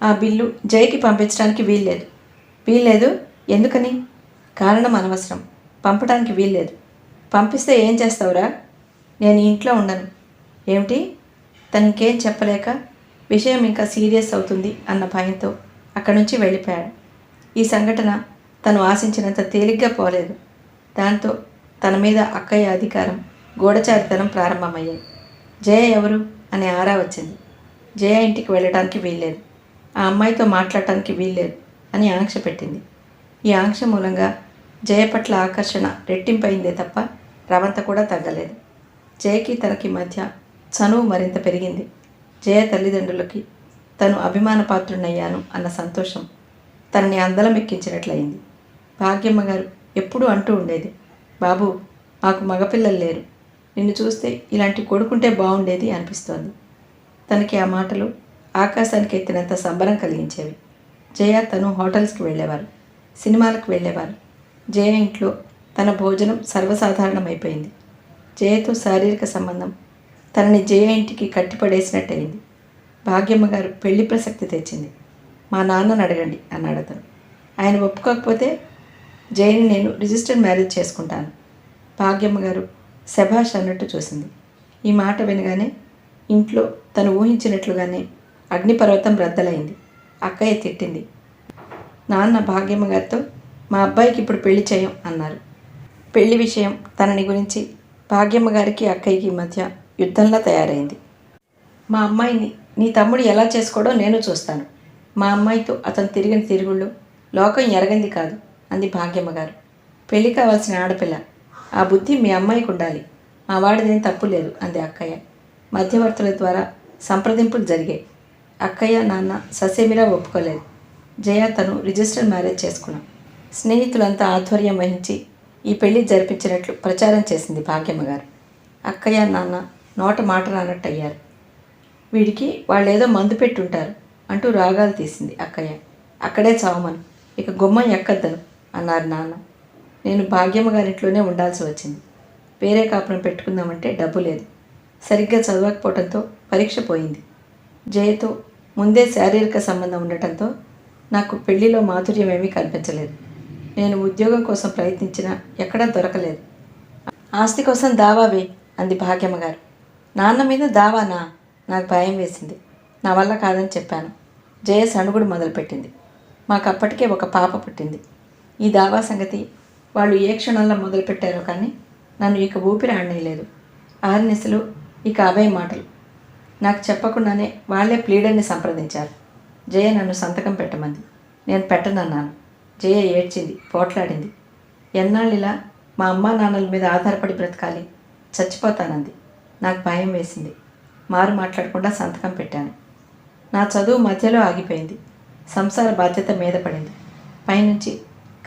ఆ బిల్లు జయకి పంపించడానికి వీల్లేదు. వీల్లేదు? ఎందుకని? కారణం అనవసరం. పంపడానికి వీల్లేదు. పంపిస్తే ఏం చేస్తావురా? నేను ఇంట్లో ఉండను. ఏమిటి? తను ఇంకేం చెప్పలేక విషయం ఇంకా సీరియస్ అవుతుంది అన్న భయంతో అక్కడి నుంచి వెళ్ళిపోయాడు. ఈ సంఘటన తను ఆశించినంత తేలిగ్గా పోలేదు. దాంతో తన మీద అక్కయ్య అధికారం, గూఢచారితనం ప్రారంభమయ్యాయి. జయ ఎవరు అనే ఆరా వచ్చింది. జయ ఇంటికి వెళ్ళడానికి వీల్లేదు, ఆ అమ్మాయితో మాట్లాడటానికి వీల్లేదు అని ఆంక్ష పెట్టింది. ఈ ఆంక్ష మూలంగా జయ పట్ల ఆకర్షణ రెట్టింపైందే తప్ప రవంత కూడా తగ్గలేదు. జయకి తనకి మధ్య చనువు మరింత పెరిగింది. జయ తల్లిదండ్రులకి తను అభిమానపాత్రుడయ్యాను అన్న సంతోషం తనని అందలం ఎక్కించినట్లయింది. భాగ్యమ్మ గారు ఎప్పుడూ అంటూ ఉండేది, బాబు, మాకు మగపిల్లలు లేరు, నిన్ను చూస్తే ఇలాంటి కొడుకుంటే బాగుండేది అనిపిస్తోంది. తనకి ఆ మాటలు ఆకాశానికి ఎత్తినంత సంబరం కలిగించేవి. జయ తను హోటల్స్కి వెళ్ళేవారు, సినిమాలకు వెళ్ళేవారు. జయ ఇంట్లో తన భోజనం సర్వసాధారణమైపోయింది. జయతో శారీరక సంబంధం తనని జయ ఇంటికి కట్టిపడేసినట్టయింది. భాగ్యమ్మ గారు పెళ్లి ప్రసక్తి తెచ్చింది. మా నాన్నని అడగండి అన్నాడు అతను. ఆయన ఒప్పుకోకపోతే జయని నేను రిజిస్టర్డ్ మ్యారేజ్ చేసుకుంటాను. భాగ్యమ్మ గారు శభాష్ అన్నట్టు చూసింది. ఈ మాట వినగానే ఇంట్లో తను ఊహించినట్లుగానే అగ్నిపర్వతం రద్దలైంది. అక్కయ్య తిట్టింది. నాన్న భాగ్యమ్మ గారితో మా అబ్బాయికి ఇప్పుడు పెళ్లి చేయం అన్నారు. పెళ్లి విషయం తనని గురించి భాగ్యమ్మ గారికి అక్కయ్యకి మధ్య యుద్ధంలా తయారైంది. మా అమ్మాయిని నీ తమ్ముడు ఎలా చేసుకోడో నేను చూస్తాను. మా అమ్మాయితో అతను తిరిగిన తిరుగుళ్ళు లోకం ఎరగంది కాదు అంది భాగ్యమ్మ గారు. పెళ్లి కావాల్సిన ఆడపిల్ల, ఆ బుద్ధి మీ అమ్మాయికి ఉండాలి, మా వాడిదేం తప్పు లేదు అంది అక్కయ్య. మధ్యవర్తుల ద్వారా సంప్రదింపులు జరిగాయి. అక్కయ్య నాన్న ససేమిరా ఒప్పుకోలేదు. జయ తను రిజిస్టర్డ్ మ్యారేజ్ చేసుకున్నాం. స్నేహితులంతా ఆధ్వర్యం వహించి ఈ పెళ్లి జరిపించినట్లు ప్రచారం చేసింది భాగ్యమ్మ గారు. అక్కయ్య నాన్న నోట మాట రానట్టు అయ్యారు. వీడికి వాళ్ళేదో మందు పెట్టుంటారు అంటూ రాగాలు తీసింది అక్కయ్య. అక్కడే చావమను, ఇక గుమ్మం ఎక్కద్దను అన్నారు నాన్న. నేను భాగ్యమ్మ గారింట్లోనే ఉండాల్సి వచ్చింది. వేరే కాపురం పెట్టుకుందామంటే డబ్బు లేదు. సరిగ్గా చదవకపోవడంతో పరీక్ష పోయింది. జయతో ముందే శారీరక సంబంధం ఉండటంతో నాకు పెళ్లిలో మాధుర్యం ఏమీ కనిపించలేదు. నేను ఉద్యోగం కోసం ప్రయత్నించినా ఎక్కడా దొరకలేదు. ఆస్తి కోసం దావావే అంది భాగ్యమ్మ గారు. నాన్న మీద దావానా? నాకు భయం వేసింది. నా వల్ల కాదని చెప్పాను. జయ సణుగుడు మొదలుపెట్టింది. మాకప్పటికే ఒక పాప పుట్టింది. ఈ దావా సంగతి వాళ్ళు ఏ క్షణంలో మొదలుపెట్టారో కానీ నన్ను ఇక ఊపిరి ఆడనేలేదు. ఆర్నిసలు ఇక అవే మాటలు. నాకు చెప్పకుండానే వాళ్లే ప్లీడర్ని సంప్రదించారు. జయ నన్ను సంతకం పెట్టమంది. నేను పెట్టనన్నాను. జయ ఏడ్చింది, పోట్లాడింది. ఎన్నాళ్ళిలా మా అమ్మా నాన్నల మీద ఆధారపడి బ్రతకాలి, చచ్చిపోతానంది. నాకు భయం వేసింది. మారు మాట్లాడకుండా సంతకం పెట్టాను. నా చదువు మధ్యలో ఆగిపోయింది. సంసార బాధ్యత మీద పడింది. పైనుంచి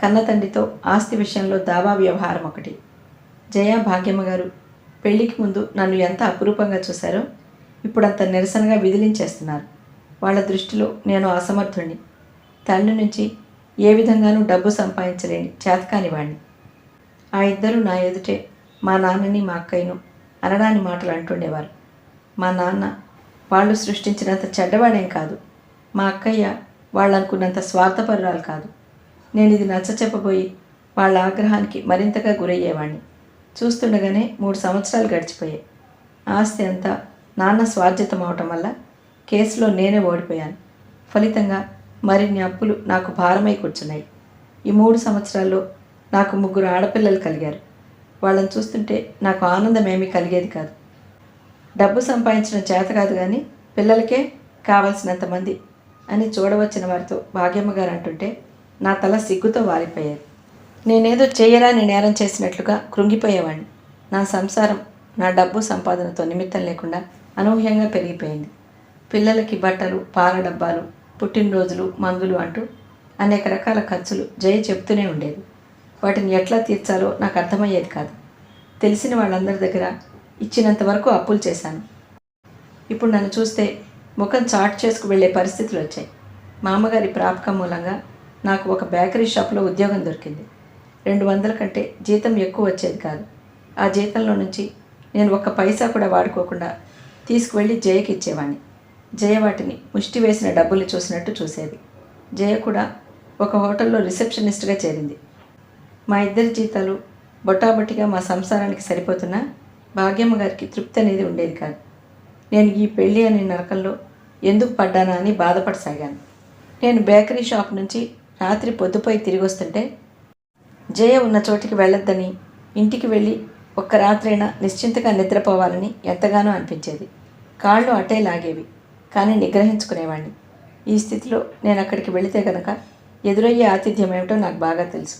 కన్నతండ్రితో ఆస్తి విషయంలో దావా వ్యవహారం ఒకటి. జయ భాగ్యమ్మ గారు పెళ్లికి ముందు నన్ను ఎంత అపురూపంగా చూశారో ఇప్పుడంత నిరసనగా విదిలించేస్తున్నారు. వాళ్ళ దృష్టిలో నేను అసమర్థుణ్ణి, తండ్రి నుంచి ఏ విధంగానూ డబ్బు సంపాదించలేని చేతకాని వాడిని. ఆ ఇద్దరు నా ఎదుటే మా నాన్నని మా అక్కయ్యను అనడాని మాటలు అంటుండేవారు. మా నాన్న వాళ్ళు సృష్టించినంత చెడ్డవాడేం కాదు. మా అక్కయ్య వాళ్ళు అనుకున్నంత స్వార్థపరురాలు కాదు. నేను ఇది నచ్చ చెప్పబోయి వాళ్ళ ఆగ్రహానికి మరింతగా గురయ్యేవాడిని. చూస్తుండగానే 3 సంవత్సరాలు గడిచిపోయాయి. ఆస్తి అంతా నాన్న స్వార్జితం అవటం వల్ల కేసులో నేనే ఓడిపోయాను. ఫలితంగా మరిన్ని అప్పులు నాకు భారమై కూర్చున్నాయి. ఈ 3 సంవత్సరాల్లో నాకు 3 ఆడపిల్లలు కలిగారు. వాళ్ళని చూస్తుంటే నాకు ఆనందం ఏమీ కలిగేది కాదు. డబ్బు సంపాదించడం చేత కాదు కానీ పిల్లలకే కావలసినంతమంది అని చూడవచ్చిన వారితో భాగ్యమ్మ గారు అంటుంటే నా తల సిగ్గుతో వాలిపోయేది. నేనేదో చేయరాని నేరం చేసినట్లుగా కృంగిపోయేవాడిని. నా సంసారం నా డబ్బు సంపాదనతో నిమిత్తం లేకుండా అనూహ్యంగా పెరిగిపోయింది. పిల్లలకి బట్టలు, పాల డబ్బాలు, పుట్టినరోజులు, మందులు అంటూ అనేక రకాల ఖర్చులు జయ చెప్తూనే ఉండేది. వాటిని ఎట్లా తీర్చాలో నాకు అర్థమయ్యేది కాదు. తెలిసిన వాళ్ళందరి దగ్గర ఇచ్చినంత వరకు అప్పులు చేశాను. ఇప్పుడు నన్ను చూస్తే ముఖం చాట్ చేసుకు వెళ్ళే పరిస్థితులు వచ్చాయి. మామగారి ప్రాపకం మూలంగా నాకు ఒక బేకరీ షాప్లో ఉద్యోగం దొరికింది. 200 కంటే జీతం ఎక్కువ వచ్చేది కాదు. ఆ జీతంలో నుంచి నేను 1 పైసా కూడా వాడుకోకుండా తీసుకువెళ్ళి జయకి ఇచ్చేవాడిని. జయ వాటిని ముష్టి వేసిన డబ్బులు చూసినట్టు చూసేది. జయ కూడా ఒక హోటల్లో రిసెప్షనిస్ట్గా చేరింది. మా ఇద్దరి జీతాలు బొటాబొటిగా మా సంసారానికి సరిపోతున్నా భాగ్యమ్మ గారికి తృప్తి అనేది ఉండేది కాదు. నేను ఈ పెళ్ళి అనే నరకంలో ఎందుకు పడ్డానా అని బాధపడసాగాను. నేను బేకరీ షాప్ నుంచి రాత్రి పొద్దుపోయి తిరిగి వస్తుంటే జయ ఉన్న చోటికి వెళ్ళొద్దని, ఇంటికి వెళ్ళి ఒక్క రాత్రైనా నిశ్చింతగా నిద్రపోవాలని ఎంతగానో అనిపించేది. కాళ్ళు అటే లాగేవి, కానీ నిగ్రహించుకునేవాడిని. ఈ స్థితిలో నేను అక్కడికి వెళితే కనుక ఎదురయ్యే ఆతిథ్యం ఏమిటో నాకు బాగా తెలుసు.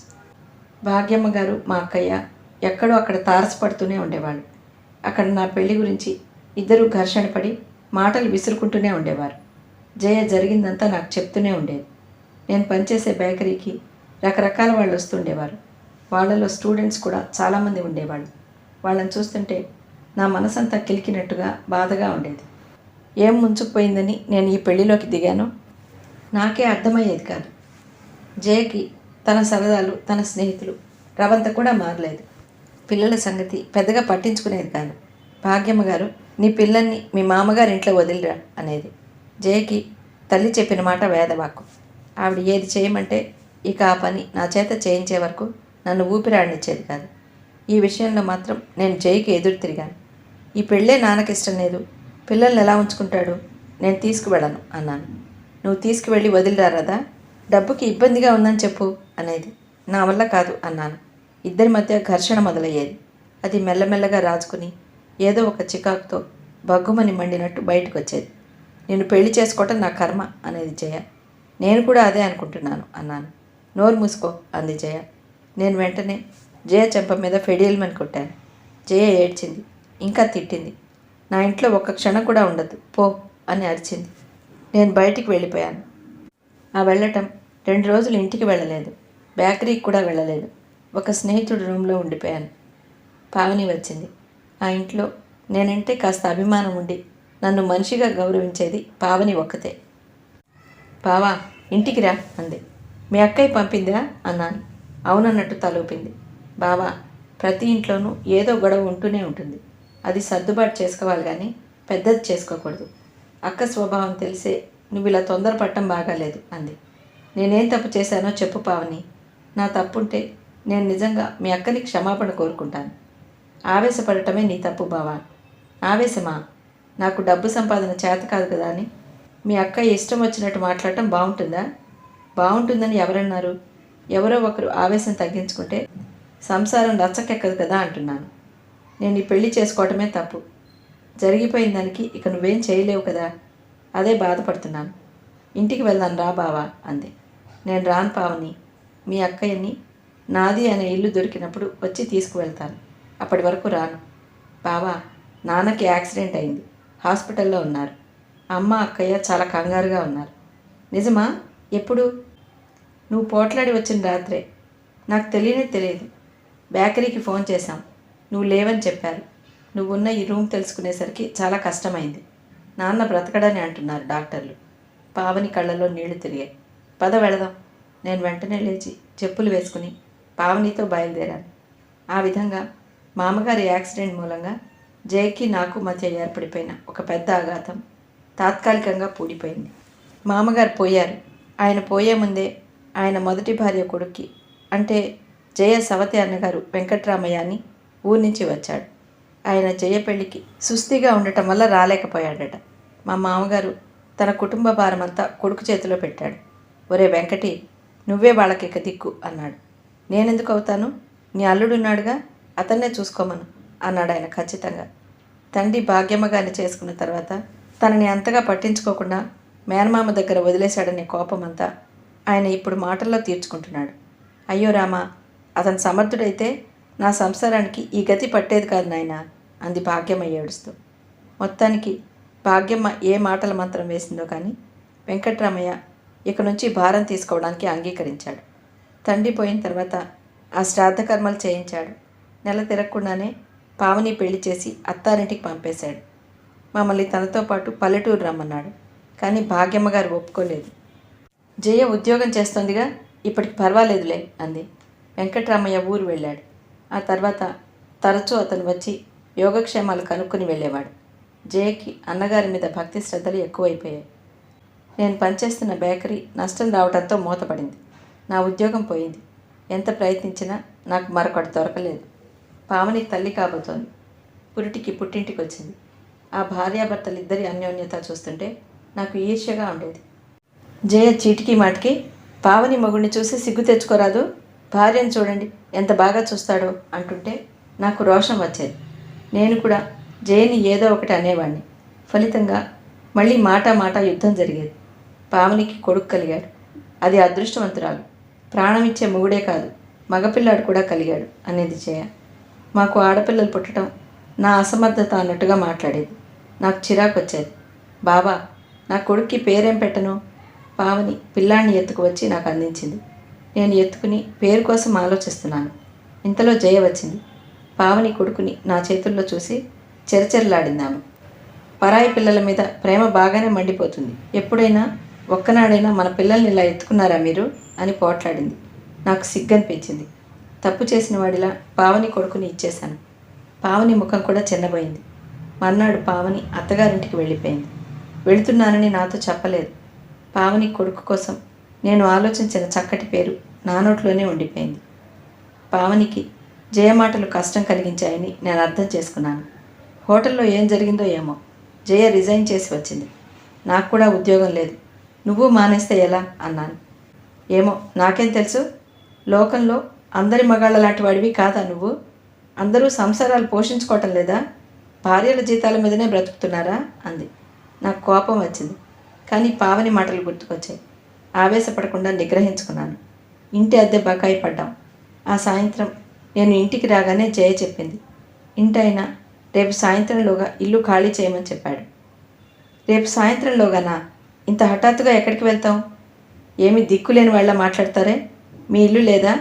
భాగ్యమ్మ గారు, మా అక్కయ్య ఎక్కడో అక్కడ తారసపడుతూనే ఉండేవాళ్ళు. అక్కడ నా పెళ్లి గురించి ఇద్దరూ ఘర్షణ పడి మాటలు విసురుకుంటూనే ఉండేవారు. జయ జరిగిందంతా నాకు చెప్తూనే ఉండేది. నేను పనిచేసే బేకరీకి రకరకాల వాళ్ళు వస్తుండేవారు. వాళ్ళలో స్టూడెంట్స్ కూడా చాలామంది ఉండేవాళ్ళు. వాళ్ళని చూస్తుంటే నా మనసంతా కిలికినట్టుగా బాధగా ఉండేది. ఏం ముంచుకుపోయిందని నేను ఈ పెళ్లిలోకి దిగానో నాకే అర్థమయ్యేది కాదు. జయకి తన సరదాలు, తన స్నేహితులు రవంత కూడా మారలేదు. పిల్లల సంగతి పెద్దగా పట్టించుకునేది కాదు. భాగ్యమ్మ గారు, నీ పిల్లల్ని మీ మామగారి ఇంట్లో వదిలిరా అనేది. జయకి తల్లి చెప్పిన మాట వేదవాక్కు. ఆవిడ ఏది చేయమంటే ఇక ఆ పని నా చేత చేయించే వరకు నన్ను ఊపిరాడనిచ్చేది కాదు. ఈ విషయంలో మాత్రం నేను జయకి ఎదురు తిరిగాను. ఈ పెళ్ళే నాన్నకిష్టం లేదు, పిల్లల్ని ఎలా ఉంచుకుంటాడు, నేను తీసుకువెళ్ళను అన్నాను. నువ్వు తీసుకువెళ్ళి వదిలిరారదా, డబ్బుకి ఇబ్బందిగా ఉందని చెప్పు అనేది. నా వల్ల కాదు అన్నాను. ఇద్దరి మధ్య ఘర్షణ మొదలయ్యేది. అది మెల్లమెల్లగా రాజుకుని ఏదో ఒక చికాకుతో బగ్గుమని మండినట్టు బయటకు వచ్చేది. నేను పెళ్లి చేసుకోవటం నా కర్మ అనేది జయ. నేను కూడా అదే అనుకుంటున్నాను అన్నాను. నోరు మూసుకో అంది జయ. నేను వెంటనే జయ చెంప మీద ఫెడీల్మని కొట్టాను. జయ ఏడ్చింది, ఇంకా తిట్టింది. నా ఇంట్లో ఒక్క క్షణం కూడా ఉండదు, పో అని అరిచింది. నేను బయటికి వెళ్ళిపోయాను. ఆ వెళ్ళటం 2 రోజులు ఇంటికి వెళ్ళలేదు, బేకరీకి కూడా వెళ్ళలేదు. ఒక స్నేహితుడి రూమ్లో ఉండిపోయాను. పావని వచ్చింది. ఆ ఇంట్లో నేనంటే కాస్త అభిమానం ఉండి నన్ను మనిషిగా గౌరవించేది పావని ఒక్కతే. బావా ఇంటికి రా అంది. మీ అక్కయ్య పంపిందా అన్నాను. అవునన్నట్టు తలూపింది. బావా, ప్రతి ఇంట్లోనూ ఏదో గొడవ ఉంటూనే ఉంటుంది. అది సర్దుబాటు చేసుకోవాలి కానీ పెద్దది చేసుకోకూడదు. అక్క స్వభావం తెలిసే నువ్వు ఇలా తొందరపడటం బాగాలేదు అంది. నేనేం తప్పు చేశానో చెప్పు పావని. నా తప్పుంటే నేను నిజంగా మీ అక్కని క్షమాపణ కోరుకుంటాను. ఆవేశపడటమే నీ తప్పు బావా. ఆవేశమా? నాకు డబ్బు సంపాదన చేత కాదు కదా అని మీ అక్క ఇష్టం వచ్చినట్టు మాట్లాడటం బాగుంటుందా? బాగుంటుందని ఎవరన్నారు? ఎవరో ఒకరు ఆవేశం తగ్గించుకుంటే సంసారం రచ్చకెక్కదు కదా అంటున్నాను. నేను ఈ పెళ్లి చేసుకోవటమే తప్పు. జరిగిపోయిన దానికి ఇక నువ్వేం చేయలేవు కదా, అదే బాధపడుతున్నాను. ఇంటికి వెళ్దాం రా బావా అంది. నేను రాను పావని. మీ అక్కయ్యని నాది అనే ఇల్లు దొరికినప్పుడు వచ్చి తీసుకువెళ్తాను. అప్పటి వరకు రాను. బావా, నాన్నకి యాక్సిడెంట్ అయింది, హాస్పిటల్లో ఉన్నారు. అమ్మ అక్కయ్య చాలా కంగారుగా ఉన్నారు. నిజమా? ఎప్పుడు? నువ్వు పోట్లాడి వచ్చిన రాత్రే. నాకు తెలియదు. బేకరీకి ఫోన్ చేశాం, నువ్వు లేవని చెప్పారు. నువ్వున్న ఈ రూమ్ తెలుసుకునేసరికి చాలా కష్టమైంది. నాన్న బ్రతకడని అంటున్నారు డాక్టర్లు. పావని కళ్ళలో నీళ్లు తిరిగాయి. పద వెళదాం. నేను వెంటనే లేచి చెప్పులు వేసుకుని పావనితో బయలుదేరాను. ఆ విధంగా మామగారి యాక్సిడెంట్ మూలంగా జయకి నాకు మధ్య ఏర్పడిపోయిన ఒక పెద్ద ఆఘాతం తాత్కాలికంగా పూడిపోయింది. మామగారు పోయారు. ఆయన పోయే ముందే ఆయన మొదటి భార్య కొడుక్కి, అంటే జయ సవతి అన్నగారు వెంకట్రామయ్య అని ఊరి నుంచి వచ్చాడు. ఆయన జయ పెళ్లికి సుస్థిగా ఉండటం వల్ల రాలేకపోయాడట. మా మామగారు తన కుటుంబ భారమంతా కొడుకు చేతిలో పెట్టాడు. ఒరే వెంకటి, నువ్వే వాళ్ళకి ఇక దిక్కు అన్నాడు. నేనెందుకు అవుతాను? నీ అల్లుడున్నాడుగా, అతన్నే చూసుకోమను అన్నాడు ఆయన ఖచ్చితంగా. తండ్రి భాగ్యమ్మ గారిని చేసుకున్న తర్వాత తనని అంతగా పట్టించుకోకుండా మేనమామ దగ్గర వదిలేశాడనే కోపమంతా ఆయన ఇప్పుడు మాటల్లో తీర్చుకుంటున్నాడు. అయ్యో రామా, అతను సమర్థుడైతే నా సంసారానికి ఈ గతి పట్టేది కాదు నాయనా అంది భాగ్యమ్మ ఏడుస్తూ. మొత్తానికి భాగ్యమ్మ ఏ మాటల మంత్రం వేసిందో కానీ వెంకట్రామయ్య ఇక నుంచి భారం తీసుకోవడానికి అంగీకరించాడు. తండ్రి పోయిన తర్వాత ఆ శ్రాద్ధ కర్మలు చేయించాడు. నెల తిరగకుండానే పావని పెళ్లి చేసి అత్తారింటికి పంపేశాడు. మమ్మల్ని తనతో పాటు పల్లెటూరు రమ్మన్నాడు. కానీ భాగ్యమ్మ గారు ఒప్పుకోలేదు. జయ ఉద్యోగం చేస్తోందిగా, ఇప్పటికి పర్వాలేదులే అంది. వెంకట్రామయ్య ఊరు వెళ్ళాడు. ఆ తర్వాత తరచూ అతను వచ్చి యోగక్షేమాలు కనుక్కొని వెళ్ళేవాడు. జయకి అన్నగారి మీద భక్తి శ్రద్ధలు ఎక్కువైపోయాయి. నేను పనిచేస్తున్న బేకరీ నష్టం రావడంతో మూతపడింది. నా ఉద్యోగం పోయింది. ఎంత ప్రయత్నించినా నాకు మరొకటి దొరకలేదు. పావని తల్లి కాబోతోంది. పురిటికి పుట్టింటికి వచ్చింది. ఆ భార్యాభర్తలిద్దరి అన్యోన్యత చూస్తుంటే నాకు ఈర్ష్యగా ఉండేది. జయ చీటికి మాటికి పావని మొగుడిని చూసి సిగ్గు తెచ్చుకోరాదు, భార్యను చూడండి ఎంత బాగా చూస్తాడో అంటుంటే నాకు రోషం వచ్చేది. నేను కూడా జయని ఏదో ఒకటి అనేవాడిని. ఫలితంగా మళ్ళీ మాట యుద్ధం జరిగేది. పావనికి కొడుకు కలిగాడు. అది అదృష్టవంతురాలు. ప్రాణమిచ్చే మొగుడే కాదు, మగపిల్లాడు కూడా కలిగాడు అనేది జయ. మాకు ఆడపిల్లలు పుట్టడం నా అసమర్థత అన్నట్టుగా మాట్లాడేది. నాకు చిరాకు వచ్చేది. బాబా, నా కొడుక్కి పేరేం పెట్టను? పావని పిల్లాన్ని ఎత్తుకు వచ్చి నాకు అందించింది. నేను ఎత్తుకుని పేరు కోసం ఆలోచిస్తున్నాను. ఇంతలో జయ వచ్చింది. పావని కొడుకుని నా చేతుల్లో చూసి చెరచెరలాడిందాము. పరాయి పిల్లల మీద ప్రేమ బాగానే మండిపోతుంది. ఎప్పుడైనా ఒక్కనాడైనా మన పిల్లల్ని ఇలా ఎత్తుకున్నారా మీరు అని పోట్లాడింది. నాకు సిగ్గనిపించింది. తప్పు చేసిన వాడిలా పావని కొడుకుని ఇచ్చేశాను. పావని ముఖం కూడా చిన్నబోయింది. మర్నాడు పావని అత్తగారింటికి వెళ్ళిపోయింది. వెళుతున్నానని నాతో చెప్పలేదు. పావని కొడుకు కోసం నేను ఆలోచించిన చక్కటి పేరు నా నోట్లోనే ఉండిపోయింది. పావనికి జయమాటలు కష్టం కలిగించాయని నేను అర్థం చేసుకున్నాను. హోటల్లో ఏం జరిగిందో ఏమో, జయ రిజైన్ చేసి వచ్చింది. నాకు కూడా ఉద్యోగం లేదు. నువ్వు మానేస్తే ఎలా అన్నాను. ఏమో నాకేం తెలుసు, లోకంలో అందరి మగాళ్ళ లాంటి వాడివి కాదా నువ్వు? అందరూ సంసారాలు పోషించుకోవటం లేదా? భార్యల జీతాల మీదనే బ్రతుకుతున్నారా అంది. నాకు కోపం వచ్చింది. కానీ పావని మాటలు గుర్తుకొచ్చాయి. ఆవేశపడకుండా నిగ్రహించుకున్నాను. ఇంటి అద్దె బకాయి పడ్డాం. ఆ సాయంత్రం నేను ఇంటికి రాగానే జయ చెప్పింది, ఇంటైనా రేపు సాయంత్రంలోగా ఇల్లు ఖాళీ చేయమని చెప్పాడు. రేపు సాయంత్రంలోగానా? ఇంత హఠాత్తుగా ఎక్కడికి వెళ్తాం? ఏమి దిక్కులేని వాళ్ళ మాట్లాడతారే? మీ ఇల్లు లేదా?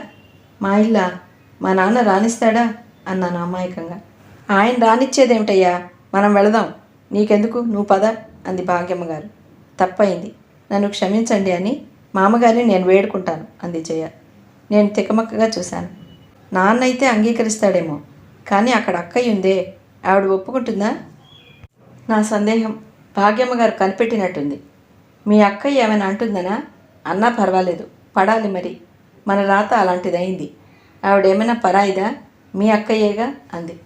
మా ఇల్లా? మా నాన్న రానిస్తాడా అన్నాను అమాయకంగా. ఆయన రానిచ్చేదేమిటయ్యా, మనం వెళదాం. నీకెందుకు, నువ్వు పద అంది భాగ్యమ్మ గారు. తప్పయింది, నన్ను క్షమించండి అని మామగారిని నేను వేడుకుంటాను అంది జయ. నేను తికమక్కగా చూశాను. నాన్న అయితే అంగీకరిస్తాడేమో, కానీ అక్కడ అక్కయ్య ఉందే, ఆవిడ ఒప్పుకుంటుందా? నా సందేహం భాగ్యమ్మ గారు కనిపెట్టినట్టుంది. మీ అక్కయ్య ఏమైనా అంటుందనా? అన్నా పర్వాలేదు, పడాలి మరి. మన రాత అలాంటిదైంది. ఆవిడేమైనా పరాయిదా? మీ అక్కయ్యేగా అంది.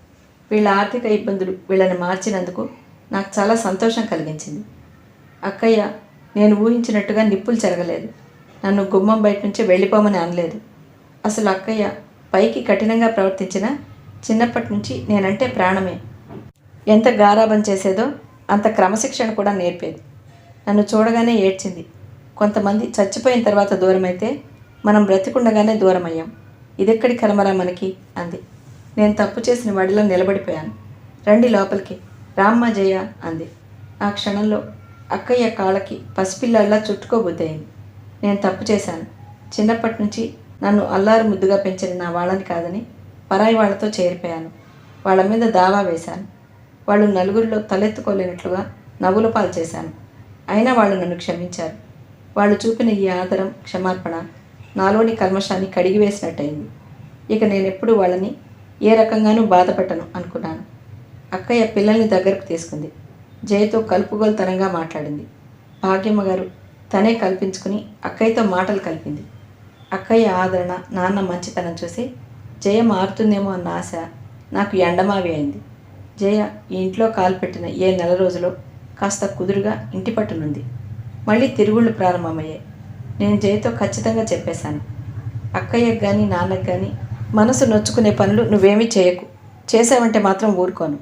వీళ్ళ ఆర్థిక ఇబ్బందులు వీళ్ళని మార్చినందుకు నాకు చాలా సంతోషం కలిగించింది. అక్కయ్య నేను ఊహించినట్టుగా నిప్పులు చెరగలేదు. నన్ను గుమ్మం బయట నుంచి వెళ్ళిపోమని అనలేదు. అసలు అక్కయ్య పైకి కఠినంగా ప్రవర్తించినా చిన్నప్పటి నుంచి నేనంటే ప్రాణమే. ఎంత గారాబం చేసేదో అంత క్రమశిక్షణ కూడా నేర్పేది. నన్ను చూడగానే ఏడ్చింది. కొంతమంది చచ్చిపోయిన తర్వాత దూరమైతే మనం బ్రతికుండగానే దూరమయ్యాం. ఇదెక్కడి కర్మరా మనకి అంది. నేను తప్పు చేసిన వాడిలో నిలబడిపోయాను. రండి లోపలికి, రామ్మ జయ అంది. ఆ క్షణంలో అక్కయ్య కాళ్ళకి పసిపిల్లల్లా చుట్టుకోబుద్దయింది. నేను తప్పు చేశాను. చిన్నప్పటి నుంచి నన్ను అల్లారు ముద్దుగా పెంచిన నా వాళ్ళని కాదని పరాయి వాళ్లతో చేరిపోయాను. వాళ్ళ మీద దావా వేశాను. వాళ్ళు నలుగురిలో తలెత్తుకోలేనట్లుగా నవ్వుల పాలు చేశాను. అయినా వాళ్ళు నన్ను క్షమించారు. వాళ్ళు చూపిన ఈ ఆదరం, క్షమార్పణ నాలోని కల్మషాన్ని కడిగివేసినట్టయింది. ఇక నేనెప్పుడు వాళ్ళని ఏ రకంగానూ బాధపెట్టను అనుకున్నాను. అక్కయ్య పిల్లల్ని దగ్గరకు తీసుకుంది. జయతో కలుపుగోలుతనంగా మాట్లాడింది. భాగ్యమ్మ గారు తనే కల్పించుకుని అక్కయ్యతో మాటలు కలిపింది. అక్కయ్య ఆదరణ, నాన్న మంచితనం చూసి జయ మారుతుందేమో అన్న ఆశ నాకు ఎండమావి అయింది. జయ ఈ ఇంట్లో కాలు పెట్టిన ఏ నెల రోజులో కాస్త కుదురుగా ఇంటి పట్టునుంది. మళ్ళీ తిరుగుళ్ళు ప్రారంభమయ్యాయి. నేను జయతో ఖచ్చితంగా చెప్పేశాను, అక్కయ్యకు కానీ నాన్నకు కానీ మనసు నొచ్చుకునే పనులు నువ్వేమీ చేయకు. చేసావంటే మాత్రం ఊరుకోను.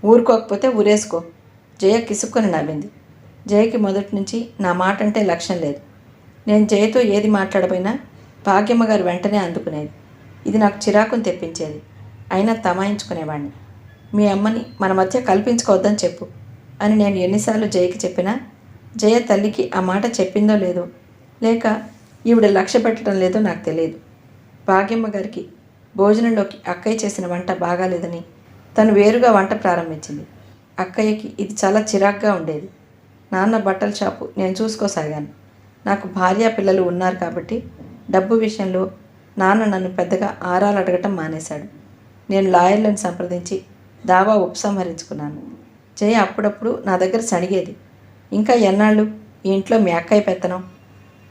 ఊరుకోకపోతే ఊరేసుకో. జయ కిసుక్కొని నవ్వింది. జయకి మొదటి నుంచి నా మాట అంటే లక్ష్యం లేదు. నేను జయతో ఏది మాట్లాడపోయినా భాగ్యమ్మ గారు వెంటనే అందుకునేది. ఇది నాకు చిరాకుని తెప్పించేది. అయినా తమాయించుకునేవాడిని. మీ అమ్మని మన మధ్య కల్పించుకోవద్దని చెప్పు అని నేను ఎన్నిసార్లు జయకి చెప్పినా జయ తల్లికి ఆ మాట చెప్పిందో లేదో, లేక ఈవిడ లక్ష్య పెట్టడం లేదో నాకు తెలియదు. భాగ్యమ్మ గారికి భోజనంలోకి అక్కయ్య చేసిన వంట బాగాలేదని తను వేరుగా వంట ప్రారంభించింది. అక్కయ్యకి ఇది చాలా చిరాగ్గా ఉండేది. నాన్న బట్టల షాపు నేను చూసుకోసాగాను. నాకు భార్య పిల్లలు ఉన్నారు కాబట్టి డబ్బు విషయంలో నాన్న నన్ను పెద్దగా ఆరాలు అడగటం మానేశాడు. నేను లాయర్లను సంప్రదించి దావా ఉపసంహరించుకున్నాను. జయ అప్పుడప్పుడు నా దగ్గర సణిగేది. ఇంకా ఎన్నాళ్ళు ఈ ఇంట్లో మీ అక్కయ్య పెత్తనం?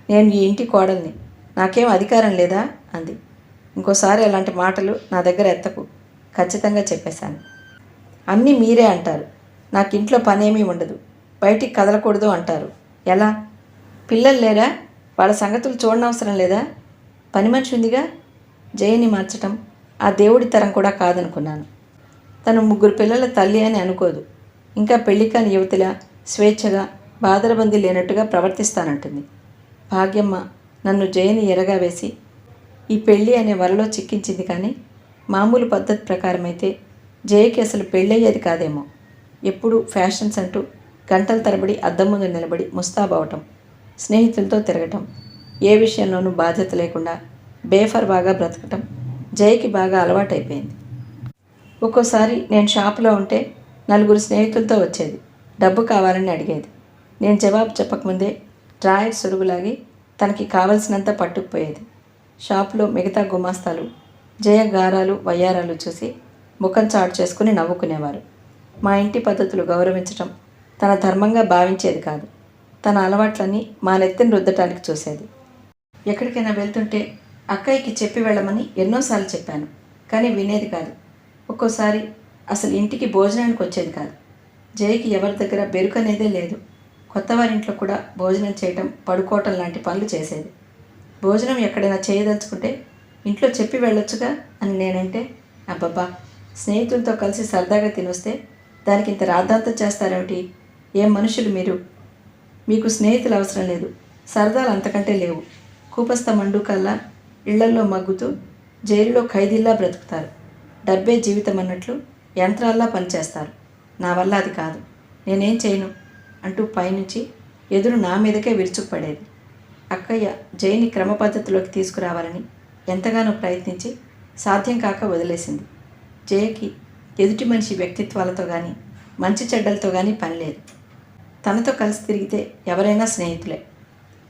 నేను ఈ ఇంటి కోడల్ని, నాకేం అధికారం లేదా అంది. ఇంకోసారి అలాంటి మాటలు నా దగ్గర ఎత్తకు, ఖచ్చితంగా చెప్పేశాను. అన్నీ మీరే అంటారు. నాకు ఇంట్లో పనేమీ ఉండదు, బయటికి కదలకూడదు అంటారు. ఎలా? పిల్లలు లేరా? వాళ్ళ సంగతులు చూడనవసరం లేదా? పని మనిషి ఉందిగా. జయని మార్చటం ఆ దేవుడి తరం కూడా కాదనుకున్నాను. తను 3 పిల్లల తల్లి అని అనుకోదు. ఇంకా పెళ్లి కాని యువతిలా స్వేచ్ఛగా బాదరబందీ లేనట్టుగా ప్రవర్తిస్తానంటుంది. భాగ్యమ్మ నన్ను జయని ఎరగా వేసి ఈ పెళ్ళి అనే వలలో చిక్కించింది. కానీ మామూలు పద్ధతి ప్రకారమైతే జయకి అసలు పెళ్ళయ్యేది కాదేమో. ఎప్పుడూ ఫ్యాషన్స్ అంటూ గంటల తరబడి అద్దం ముందు నిలబడి ముస్తాబవటం, స్నేహితులతో తిరగటం, ఏ విషయంలోనూ బాధ్యత లేకుండా బేఫర్వాగా బ్రతకటం జయకి బాగా అలవాటైపోయింది. ఒక్కోసారి నేను షాపులో ఉంటే 4 స్నేహితులతో వచ్చేది. డబ్బు కావాలని అడిగేది. నేను జవాబు చెప్పకముందే డ్రాయర్ సొరుగులాగి తనకి కావలసినంత పట్టుకుపోయేది. షాపులో మిగతా గుమాస్తాలు జయ గారాలు వయ్యారాలు చూసి ముఖం చాటు చేసుకుని నవ్వుకునేవారు. మా ఇంటి పద్ధతులు గౌరవించటం తన ధర్మంగా భావించేది కాదు. తన అలవాట్లన్నీ మా నెత్తిని రుద్దటానికి చూసేది. ఎక్కడికైనా వెళ్తుంటే అక్కయ్యకి చెప్పి వెళ్ళమని ఎన్నోసార్లు చెప్పాను, కానీ వినేది కాదు. ఒక్కోసారి అసలు ఇంటికి భోజనానికి వచ్చేది కాదు. జయకి ఎవరి దగ్గర బెరుకనేదే లేదు. కొత్తవారింట్లో కూడా భోజనం చేయటం, పడుకోవటం లాంటి పనులు చేసేది. భోజనం ఎక్కడైనా చేయదలుచుకుంటే ఇంట్లో చెప్పి వెళ్ళొచ్చుగా అని నేనంటే, అబ్బబ్బా, స్నేహితులతో కలిసి సరదాగా తినొస్తే దానికి ఇంత రాద్ధాంతం చేస్తారేమిటి? ఏం మనుషులు మీరు? మీకు స్నేహితులు అవసరం లేదు, సరదాలు అంతకంటే లేవు. కూపస్థ మండూకల్లా ఇళ్లల్లో మగ్గుతూ జైలులో ఖైదీల్లా బ్రతుకుతారు. డబ్బే జీవితం అన్నట్లు యంత్రాల్లా పనిచేస్తారు. నా వల్ల అది కాదు, నేనేం చేయను అంటూ పైనుంచి ఎదురు నా మీదకే విరుచుకుపడేది. అక్కయ్య జైని క్రమ పద్ధతిలోకి తీసుకురావాలని ఎంతగానో ప్రయత్నించి సాధ్యం కాక వదిలేసింది. జయకి ఎదుటి మనిషి వ్యక్తిత్వాలతో కానీ మంచి చెడ్డలతో కానీ పని లేదు. తనతో కలిసి తిరిగితే ఎవరైనా స్నేహితులే.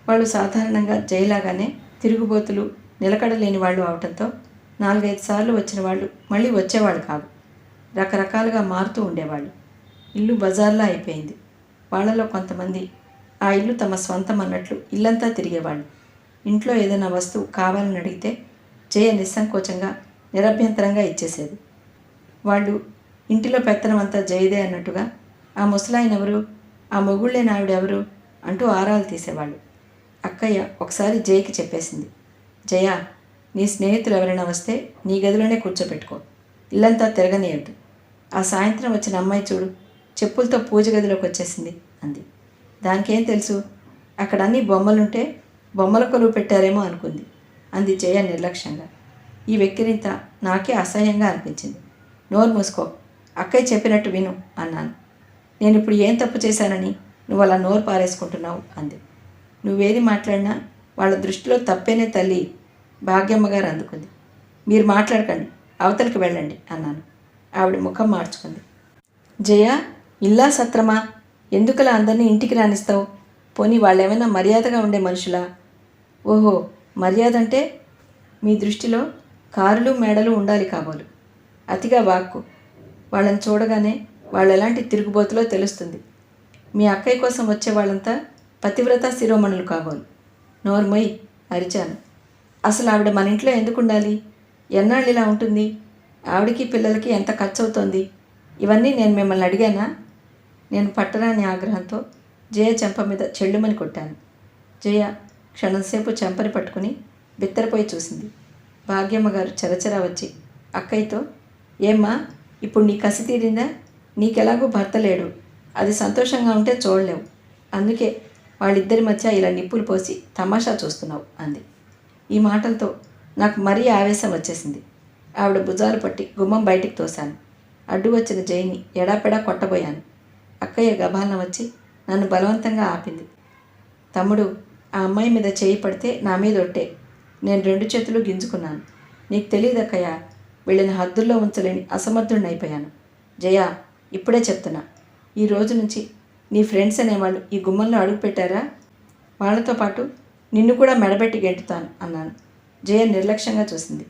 వాళ్ళు సాధారణంగా జయలాగానే తిరుగుబోతులు, నిలకడలేని వాళ్ళు అవటంతో 4-5 సార్లు వచ్చిన వాళ్ళు మళ్ళీ వచ్చేవాళ్ళు కాదు. రకరకాలుగా మారుతూ ఉండేవాళ్ళు. ఇల్లు బజార్లా అయిపోయింది. వాళ్ళలో కొంతమంది ఆ ఇల్లు తమ స్వంతం అన్నట్లు ఇల్లంతా తిరిగేవాళ్ళు. ఇంట్లో ఏదైనా వస్తువు కావాలని అడిగితే జయ నిస్సంకోచంగా నిరభ్యంతరంగా ఇచ్చేసేది. వాళ్ళు ఇంటిలో పెత్తనం అంతా జయదే అన్నట్టుగా ఆ ముసలాయనెవరు, ఆ మొగుళ్ళేని ఆవిడెవరు అంటూ ఆరాలు తీసేవాళ్ళు. అక్కయ్య ఒకసారి జయకి చెప్పేసింది, జయ, నీ స్నేహితులు ఎవరైనా వస్తే నీ గదిలోనే కూర్చోపెట్టుకో, ఇల్లంతా తిరగనీయద్దు. ఆ సాయంత్రం వచ్చిన అమ్మాయి చూడు, చెప్పులతో పూజ గదిలోకి వచ్చేసింది అంది. దానికేం తెలుసు, అక్కడ అన్ని బొమ్మలుంటే బొమ్మల కొలువు పెట్టారేమో అనుకుంది అంది జయ నిర్లక్ష్యంగా. ఈ వెక్కిరింత నాకే అసహ్యంగా అనిపించింది. నోరు మూసుకో, అక్కయ్య చెప్పినట్టు విను అన్నాను. నేను ఇప్పుడు ఏం తప్పు చేశానని నువ్వు అలా నోరు పారేసుకుంటున్నావు అంది. నువ్వేది మాట్లాడినా వాళ్ళ దృష్టిలో తప్పేనే తల్లి, భాగ్యమ్మ గారు అందుకుంది. మీరు మాట్లాడకండి, అవతలికి వెళ్ళండి అన్నాను. ఆవిడ ముఖం మార్చుకుంది. జయ, ఇల్లా సత్రమా? ఎందుకలా అందరినీ ఇంటికి రానిస్తావు? పోనీ వాళ్ళేమైనా మర్యాదగా ఉండే మనుషులా? ఓహో, మర్యాద అంటే మీ దృష్టిలో కారులు మేడలు ఉండాలి కాబోలు. అతిగా వాక్కు. వాళ్ళని చూడగానే వాళ్ళు ఎలాంటి తిరుగుబోతులో తెలుస్తుంది. మీ అక్కయ్య కోసం వచ్చే వాళ్ళంతా పతివ్రత శిరోమణులు కాబోలు. నోర్మొయ్ అరిచాను. అసలు ఆవిడ మన ఇంట్లో ఎందుకు ఉండాలి? ఎన్నాళ్ళు ఇలా ఉంటుంది? ఆవిడకి పిల్లలకి ఎంత ఖర్చు అవుతోంది? ఇవన్నీ నేను మిమ్మల్ని అడిగానా? నేను పట్టరాని ఆగ్రహంతో జయ చెంప మీద చెళ్ళుమని కొట్టాను. జయ క్షణంసేపు చెంపని పట్టుకుని బిత్తరపోయి చూసింది. భాగ్యమ్మ గారు చెరచెరా వచ్చి అక్కయ్యతో, ఏమ్మా, ఇప్పుడు నీ కసి తీరిందా? నీకెలాగూ భర్త లేడు, అది సంతోషంగా ఉంటే చూడలేవు, అందుకే వాళ్ళిద్దరి మధ్య ఇలా నిప్పులు పోసి తమాషా చూస్తున్నావు అంది. ఈ మాటలతో నాకు మరీ ఆవేశం వచ్చేసింది. ఆవిడ భుజాలు పట్టి గుమ్మం బయటికి తోశాను. అడ్డు వచ్చిన జైని ఎడాపెడా కొట్టబోయాను. అక్కయ్య గబాలన వచ్చి నన్ను బలవంతంగా ఆపింది. తమ్ముడు, ఆ అమ్మాయి మీద చేయి పడితే నా మీద ఒట్టే. నేను 2 చేతులు గింజుకున్నాను. నీకు తెలియదు అక్కయ్య, వీళ్ళని హద్దుల్లో ఉంచలేని అసమర్థుడినైపోయాను. జయ, ఇప్పుడే చెప్తున్నా, ఈ రోజు నుంచి నీ ఫ్రెండ్స్ అనేవాళ్ళు ఈ గుమ్మంలో అడుగు పెట్టారా? వాళ్ళతో పాటు నిన్ను కూడా మెడబెట్టి గెంటుతాను అన్నాను. జయ నిర్లక్ష్యంగా చూసింది.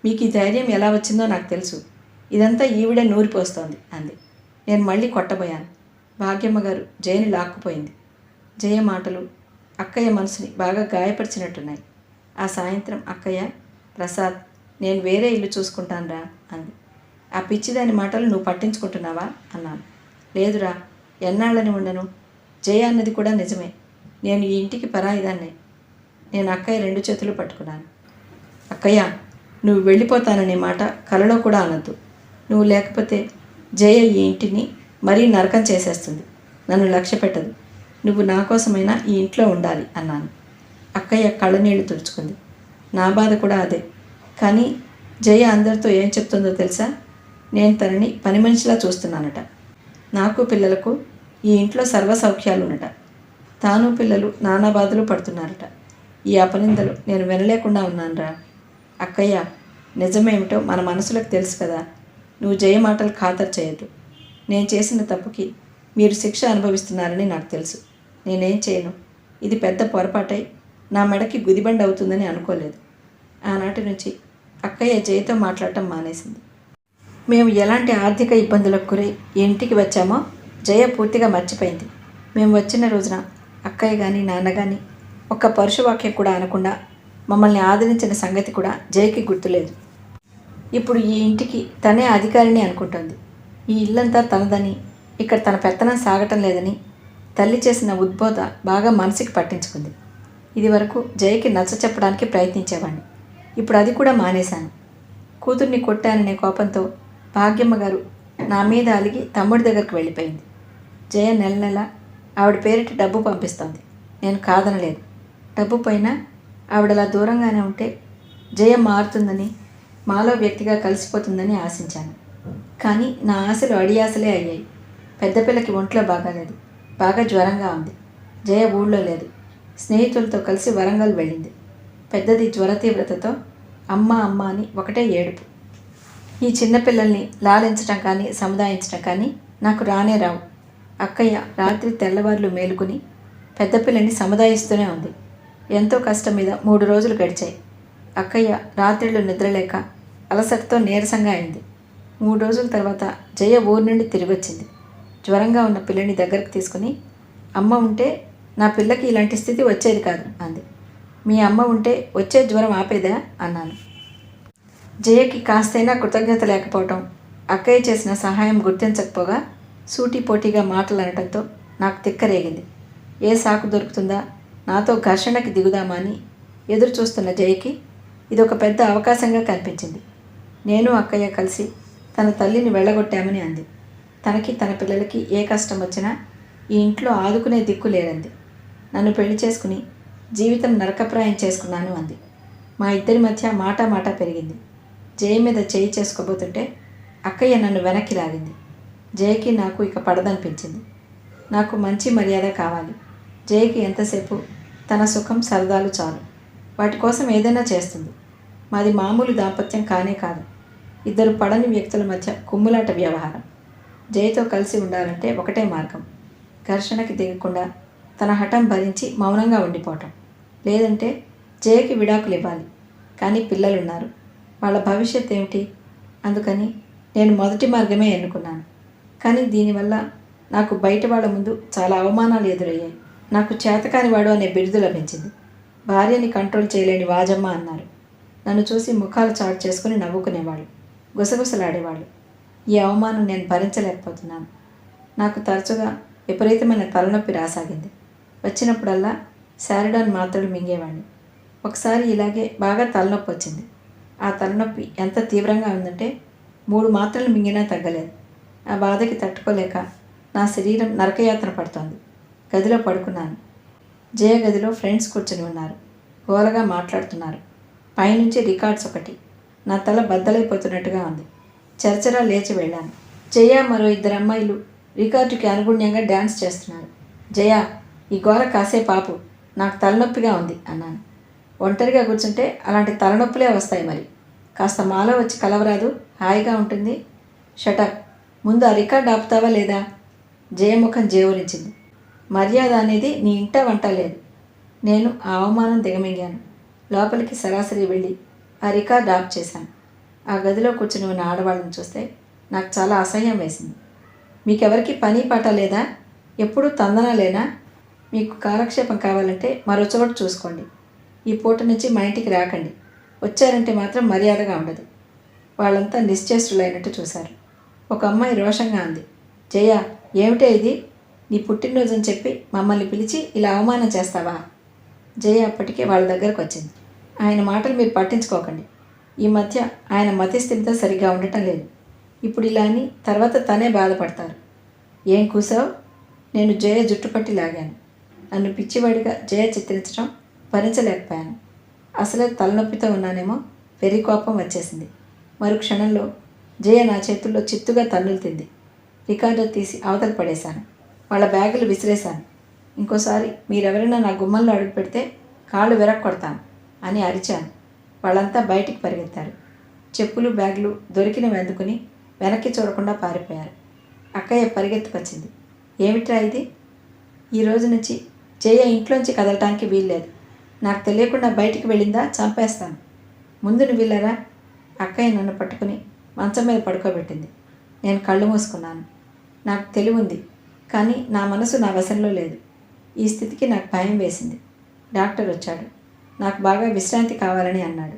మీకు ఈ ధైర్యం ఎలా వచ్చిందో నాకు తెలుసు, ఇదంతా ఈవిడే నూరిపోస్తోంది అంది. నేను మళ్ళీ కొట్టబోయాను. భాగ్యమ్మ గారు జయని లాక్కుపోయింది. జయ మాటలు అక్కయ్య మనసుని బాగా గాయపరిచినట్టున్నాయి. ఆ సాయంత్రం అక్కయ్య, ప్రసాద్, నేను వేరే ఇల్లు చూసుకుంటానురా అంది. ఆ పిచ్చిదాని మాటలు నువ్వు పట్టించుకుంటున్నావా అన్నాను. లేదురా, ఎన్నాళ్ళని ఉండను. జయ అన్నది కూడా నిజమే. నేను ఈ ఇంటికి పరాయిదాన్నే. నేను అక్కయ్య 2 చేతులు పట్టుకున్నాను. అక్కయ్య, నువ్వు వెళ్ళిపోతాననే మాట కలలో కూడా అనొద్దు. నువ్వు లేకపోతే జయ ఈ ఇంటిని మరీ నరకం చేసేస్తుంది. నన్ను లక్ష్య పెట్టదు. నువ్వు నా కోసమైనా ఈ ఇంట్లో ఉండాలి అన్నాను. అక్కయ్య కళ్ళనీళ్లు తుడుచుకుంది. నా బాధ కూడా అదే. కానీ జయ అందరితో ఏం చెప్తుందో తెలుసా? నేను తనని పని మనిషిలా చూస్తున్నానట. నాకు పిల్లలకు ఈ ఇంట్లో సర్వ సౌఖ్యాలున్నట. తాను పిల్లలు నానా బాధలు పడుతున్నారట. ఈ అపనిందలు నేను వినలేకుండా ఉన్నానురా. అక్కయ్య, నిజమేమిటో మన మనసులకు తెలుసు కదా. నువ్వు జయ మాటలు ఖాతరు చేయొద్దు. నేను చేసిన తప్పుకి మీరు శిక్ష అనుభవిస్తున్నారని నాకు తెలుసు. నేనేం చేయను. ఇది పెద్ద పొరపాటై నా మెడకి గుదిబండ అవుతుందని అనుకోలేదు. ఆనాటి నుంచి అక్కయ్య జయతో మాట్లాడటం మానేసింది. మేము ఎలాంటి ఆర్థిక ఇబ్బందులకు గురై ఇంటికి వచ్చామో జయ పూర్తిగా మర్చిపోయింది. మేము వచ్చిన రోజున అక్కయ్య కానీ నాన్న కానీ ఒక్క పరుషవాక్యం కూడా అనకుండా మమ్మల్ని ఆదరించిన సంగతి కూడా జయకి గుర్తులేదు. ఇప్పుడు ఈ ఇంటికి తనే అధికారిని అనుకుంటోంది. ఈ ఇల్లంతా తనదని, ఇక్కడ తన పెత్తనం సాగటం లేదని తల్లి చేసిన ఉద్బోధ బాగా మనసుకి పట్టించుకుంది. ఇది వరకు జయకి నచ్చ చెప్పడానికి ప్రయత్నించేవాడిని. ఇప్పుడు అది కూడా మానేశాను. కూతుర్ని కొట్టాననే కోపంతో భాగ్యమ్మ గారు నా మీద అలిగి తమ్ముడి దగ్గరికి వెళ్ళిపోయింది. జయ నెల నెల ఆవిడ పేరిట డబ్బు పంపిస్తోంది. నేను కాదనలేదు. డబ్బు పైన ఆవిడలా దూరంగానే ఉంటే జయ మారుతుందని, మాలో వ్యక్తిగా కలిసిపోతుందని ఆశించాను. కానీ నా ఆశలు అడియాసలే అయ్యాయి. పెద్ద పిల్లకి ఒంట్లో బాగాలేదు. బాగా జ్వరంగా ఉంది. జయ ఊళ్ళో లేదు. స్నేహితులతో కలిసి వరంగల్ వెళ్ళింది. పెద్దది జ్వర తీవ్రతతో అమ్మ అమ్మ అని ఒకటే ఏడుపు. ఈ చిన్నపిల్లల్ని లాలించటం కానీ సముదాయించటం కానీ నాకు రానే రావు. అక్కయ్య రాత్రి తెల్లవార్లు మేలుకుని పెద్ద పిల్లని సముదాయిస్తూనే ఉంది. ఎంతో కష్టం మీద 3 రోజులు గడిచాయి. అక్కయ్య రాత్రిళ్ళు నిద్రలేక అలసటతో నీరసంగా అయింది. 3 రోజుల తర్వాత జయ ఊరి నుండి తిరిగి వచ్చింది. జ్వరంగా ఉన్న పిల్లని దగ్గరకు తీసుకుని, అమ్మ ఉంటే నా పిల్లకి ఇలాంటి స్థితి వచ్చేది కాదు అంది. మీ అమ్మ ఉంటే వచ్చే జ్వరం ఆపేదా అన్నాను. జయకి కాస్తైనా కృతజ్ఞత లేకపోవటం, అక్కయ్య చేసిన సహాయం గుర్తించకపోగా సూటిపోటీగా మాటలు అనటంతో నాకు తిక్కరేగింది. ఏ సాకు దొరుకుతుందా, నాతో ఘర్షణకి దిగుదామా అని ఎదురు చూస్తున్న జయకి ఇదొక పెద్ద అవకాశంగా కనిపించింది. నేను అక్కయ్య కలిసి తన తల్లిని వెళ్ళగొట్టామని అంది. తనకి తన పిల్లలకి ఏ కష్టం వచ్చినా ఈ ఇంట్లో ఆదుకునే దిక్కు లేరంది. నన్ను పెళ్లి చేసుకుని జీవితం నరకప్రాయం చేసుకున్నాను అంది. మా ఇద్దరి మధ్య మాట పెరిగింది. జయ మీద చేయి చేసుకోబోతుంటే అక్కయ్య నన్ను వెనక్కి లాగింది. జయకి నాకు ఇక పడదనిపించింది. నాకు మంచి మర్యాద కావాలి. జయకి ఎంతసేపు తన సుఖం సరదాలు చాలు. వాటి కోసం ఏదైనా చేస్తుంది. మాది మామూలు దాంపత్యం కానే కాదు. ఇద్దరు పడని వ్యక్తుల మధ్య కుమ్ములాట వ్యవహారం. జయతో కలిసి ఉండాలంటే ఒకటే మార్గం. ఘర్షణకి దిగకుండా తన హఠం భరించి మౌనంగా ఉండిపోవటం. లేదంటే జయకి విడాకులు ఇవ్వాలి. కానీ పిల్లలున్నారు. వాళ్ళ భవిష్యత్ ఏమిటి? అందుకని నేను మొదటి మార్గమే ఎన్నుకున్నాను. కానీ దీనివల్ల నాకు బయట వాళ్ళ ముందు చాలా అవమానాలు ఎదురయ్యాయి. నాకు చేతకానివాడు అనే బిరుదు లభించింది. భార్యని కంట్రోల్ చేయలేని వాజమ్మ అన్నారు. నన్ను చూసి ముఖాలు చాటు చేసుకుని నవ్వుకునేవాళ్ళు, గుసగుసలాడేవాళ్ళు. ఈ అవమానం నేను భరించలేకపోతున్నాను. నాకు తరచుగా విపరీతమైన తలనొప్పి రాసాగింది. వచ్చినప్పుడల్లా శారిడాన్ మాత్రలు మింగేవాడిని. ఒకసారి ఇలాగే బాగా తలనొప్పి వచ్చింది. ఆ తలనొప్పి ఎంత తీవ్రంగా ఉందంటే 3 మాత్రలు మింగినా తగ్గలేదు. ఆ బాధకి తట్టుకోలేక నా శరీరం నరకయాత్ర పడుతోంది. గదిలో పడుకున్నాను. జయ గదిలో ఫ్రెండ్స్ కూర్చొని ఉన్నారు. గోలగా మాట్లాడుతున్నారు. పైనుంచి రికార్డ్స్ ఒకటి. నా తల బద్దలైపోతున్నట్టుగా ఉంది. చరచరా లేచి వెళ్ళాను. జయ మరో 2 అమ్మాయిలు రికార్డుకి అనుగుణ్యంగా డ్యాన్స్ చేస్తున్నారు. జయ, ఈ గోల కాసేపు ఆపు, నాకు తలనొప్పిగా ఉంది అన్నాను. ఒంటరిగా కూర్చుంటే అలాంటి తలనొప్పులే వస్తాయి. మరి కాస్త మాలో వచ్చి కలవరాదు, హాయిగా ఉంటుంది. షటప్, ముందు ఆ రికార్డు ఆపుతావా లేదా? జయముఖం జేవురించింది. మర్యాద అనేది నీ ఇంట వంట లేదు. నేను ఆ అవమానం దిగమింగాను. లోపలికి సరాసరి వెళ్ళి ఆ రికార్డు ఆఫ్ చేశాను. ఆ గదిలో కూర్చుని ఉన్న ఆడవాళ్ళని చూస్తే నాకు చాలా అసహ్యం వేసింది. మీకెవరికి పని పాట లేదా? ఎప్పుడూ తందనాలేనా? మీకు కాలక్షేపం కావాలంటే మరో చోటు చూసుకోండి. ఈ పూట నుంచి మా ఇంటికి రాకండి. వచ్చారంటే మాత్రం మర్యాదగా ఉండదు. వాళ్ళంతా నిశ్చేష్టులైనట్టు చూశారు. ఒక అమ్మాయి రోషంగా అంది, జయ, ఏమిటే ఇది? నీ పుట్టినరోజని చెప్పి మమ్మల్ని పిలిచి ఇలా అవమానం చేస్తావా? జయ అప్పటికే వాళ్ళ దగ్గరకు వచ్చింది. ఆయన మాటలు మీరు పట్టించుకోకండి. ఈ మధ్య ఆయన మతిస్థిమితం సరిగ్గా ఉండటం లేదు. ఇప్పుడు ఇలా అని తర్వాత తనే బాధపడతారు. ఏం కూసావు? నేను జయ జుట్టుపట్టి లాగాను. నన్ను పిచ్చివాడిగా జయ చిత్రించడం భరించలేకపోయాను. అసలే తలనొప్పితో ఉన్నానేమో, వెర్రి కోపం వచ్చేసింది. మరు క్షణంలో జయ నా చేతుల్లో చిత్తుగా తన్నులు తింది. రికార్డర్ తీసి అవతల పడేశాను. వాళ్ళ బ్యాగులు విసిరేశాను. ఇంకోసారి మీరెవరైనా నా గుమ్మంలో అడుగు పెడితే కాళ్ళు విరక్కొడతాను అని అరిచాను. వాళ్ళంతా బయటికి పరిగెత్తారు. చెప్పులు బ్యాగులు దొరికినవి అందుకుని వెనక్కి చూడకుండా పారిపోయారు. అక్కయ్య పరిగెత్తుకొచ్చింది. ఏమిట్రా ఇది? ఈ రోజు నుంచి జయ ఇంట్లోంచి కదలటానికి వీల్లేదు. నాకు తెలియకుండా బయటికి వెళ్ళిందా చంపేస్తాను. ముందు నువ్వు వెళ్ళరా? అక్కయ్య నన్ను పట్టుకుని మంచం మీద పడుకోబెట్టింది. నేను కళ్ళు మూసుకున్నాను. నాకు తెలివుంది, కానీ నా మనసు నా వశంలో లేదు. ఈ స్థితికి నాకు భయం వేసింది. డాక్టర్ వచ్చాడు. నాకు బాగా విశ్రాంతి కావాలని అన్నాడు.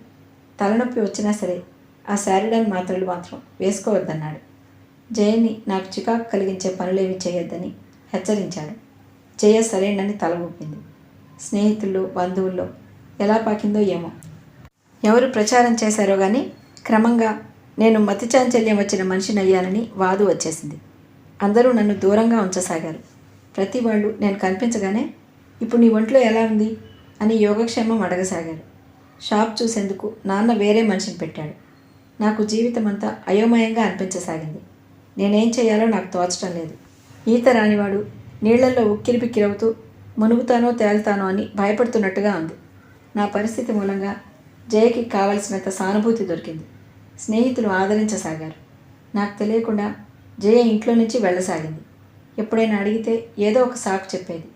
తలనొప్పి వచ్చినా సరే ఆ శారిడాన్ మాత్రలు మాత్రం వేసుకోవద్దన్నాడు. జయని నాకు చికాకు కలిగించే పనులేవి చేయొద్దని హెచ్చరించాడు. జయ సరేనని తల ఊపింది. స్నేహితుల్లో బంధువుల్లో ఎలా పాకిందో ఏమో. ఎవరు ప్రచారం చేశారో కానీ క్రమంగా నేను మతి చాంచల్యం వచ్చిన మనిషినయ్యానని వాదు వచ్చేసింది. అందరూ నన్ను దూరంగా ఉంచసాగారు. ప్రతి వాళ్ళు నేను కనిపించగానే ఇప్పుడు నీ ఒంట్లో ఎలా ఉంది అని యోగక్షేమం అడగసాగారు. షాప్ చూసేందుకు నాన్న వేరే మనిషిని పెట్టాడు. నాకు జీవితం అంతా అయోమయంగా అనిపించసాగింది. నేనేం చేయాలో నాకు తోచడం లేదు. ఈత రానివాడు నీళ్లలో ఉక్కిరిబిక్కిరవుతూ మునుగుతానో తేలుతానో అని భయపడుతున్నట్టుగా ఉంది. నా పరిస్థితి మూలంగా జయకి కావలసినంత సానుభూతి దొరికింది. స్నేహితులు ఆదరించసాగారు. నాకు తెలియకుండా జయ ఇంట్లో నుంచి వెళ్ళసాగింది. ఎప్పుడైనా అడిగితే ఏదో ఒక సాకు చెప్పేది.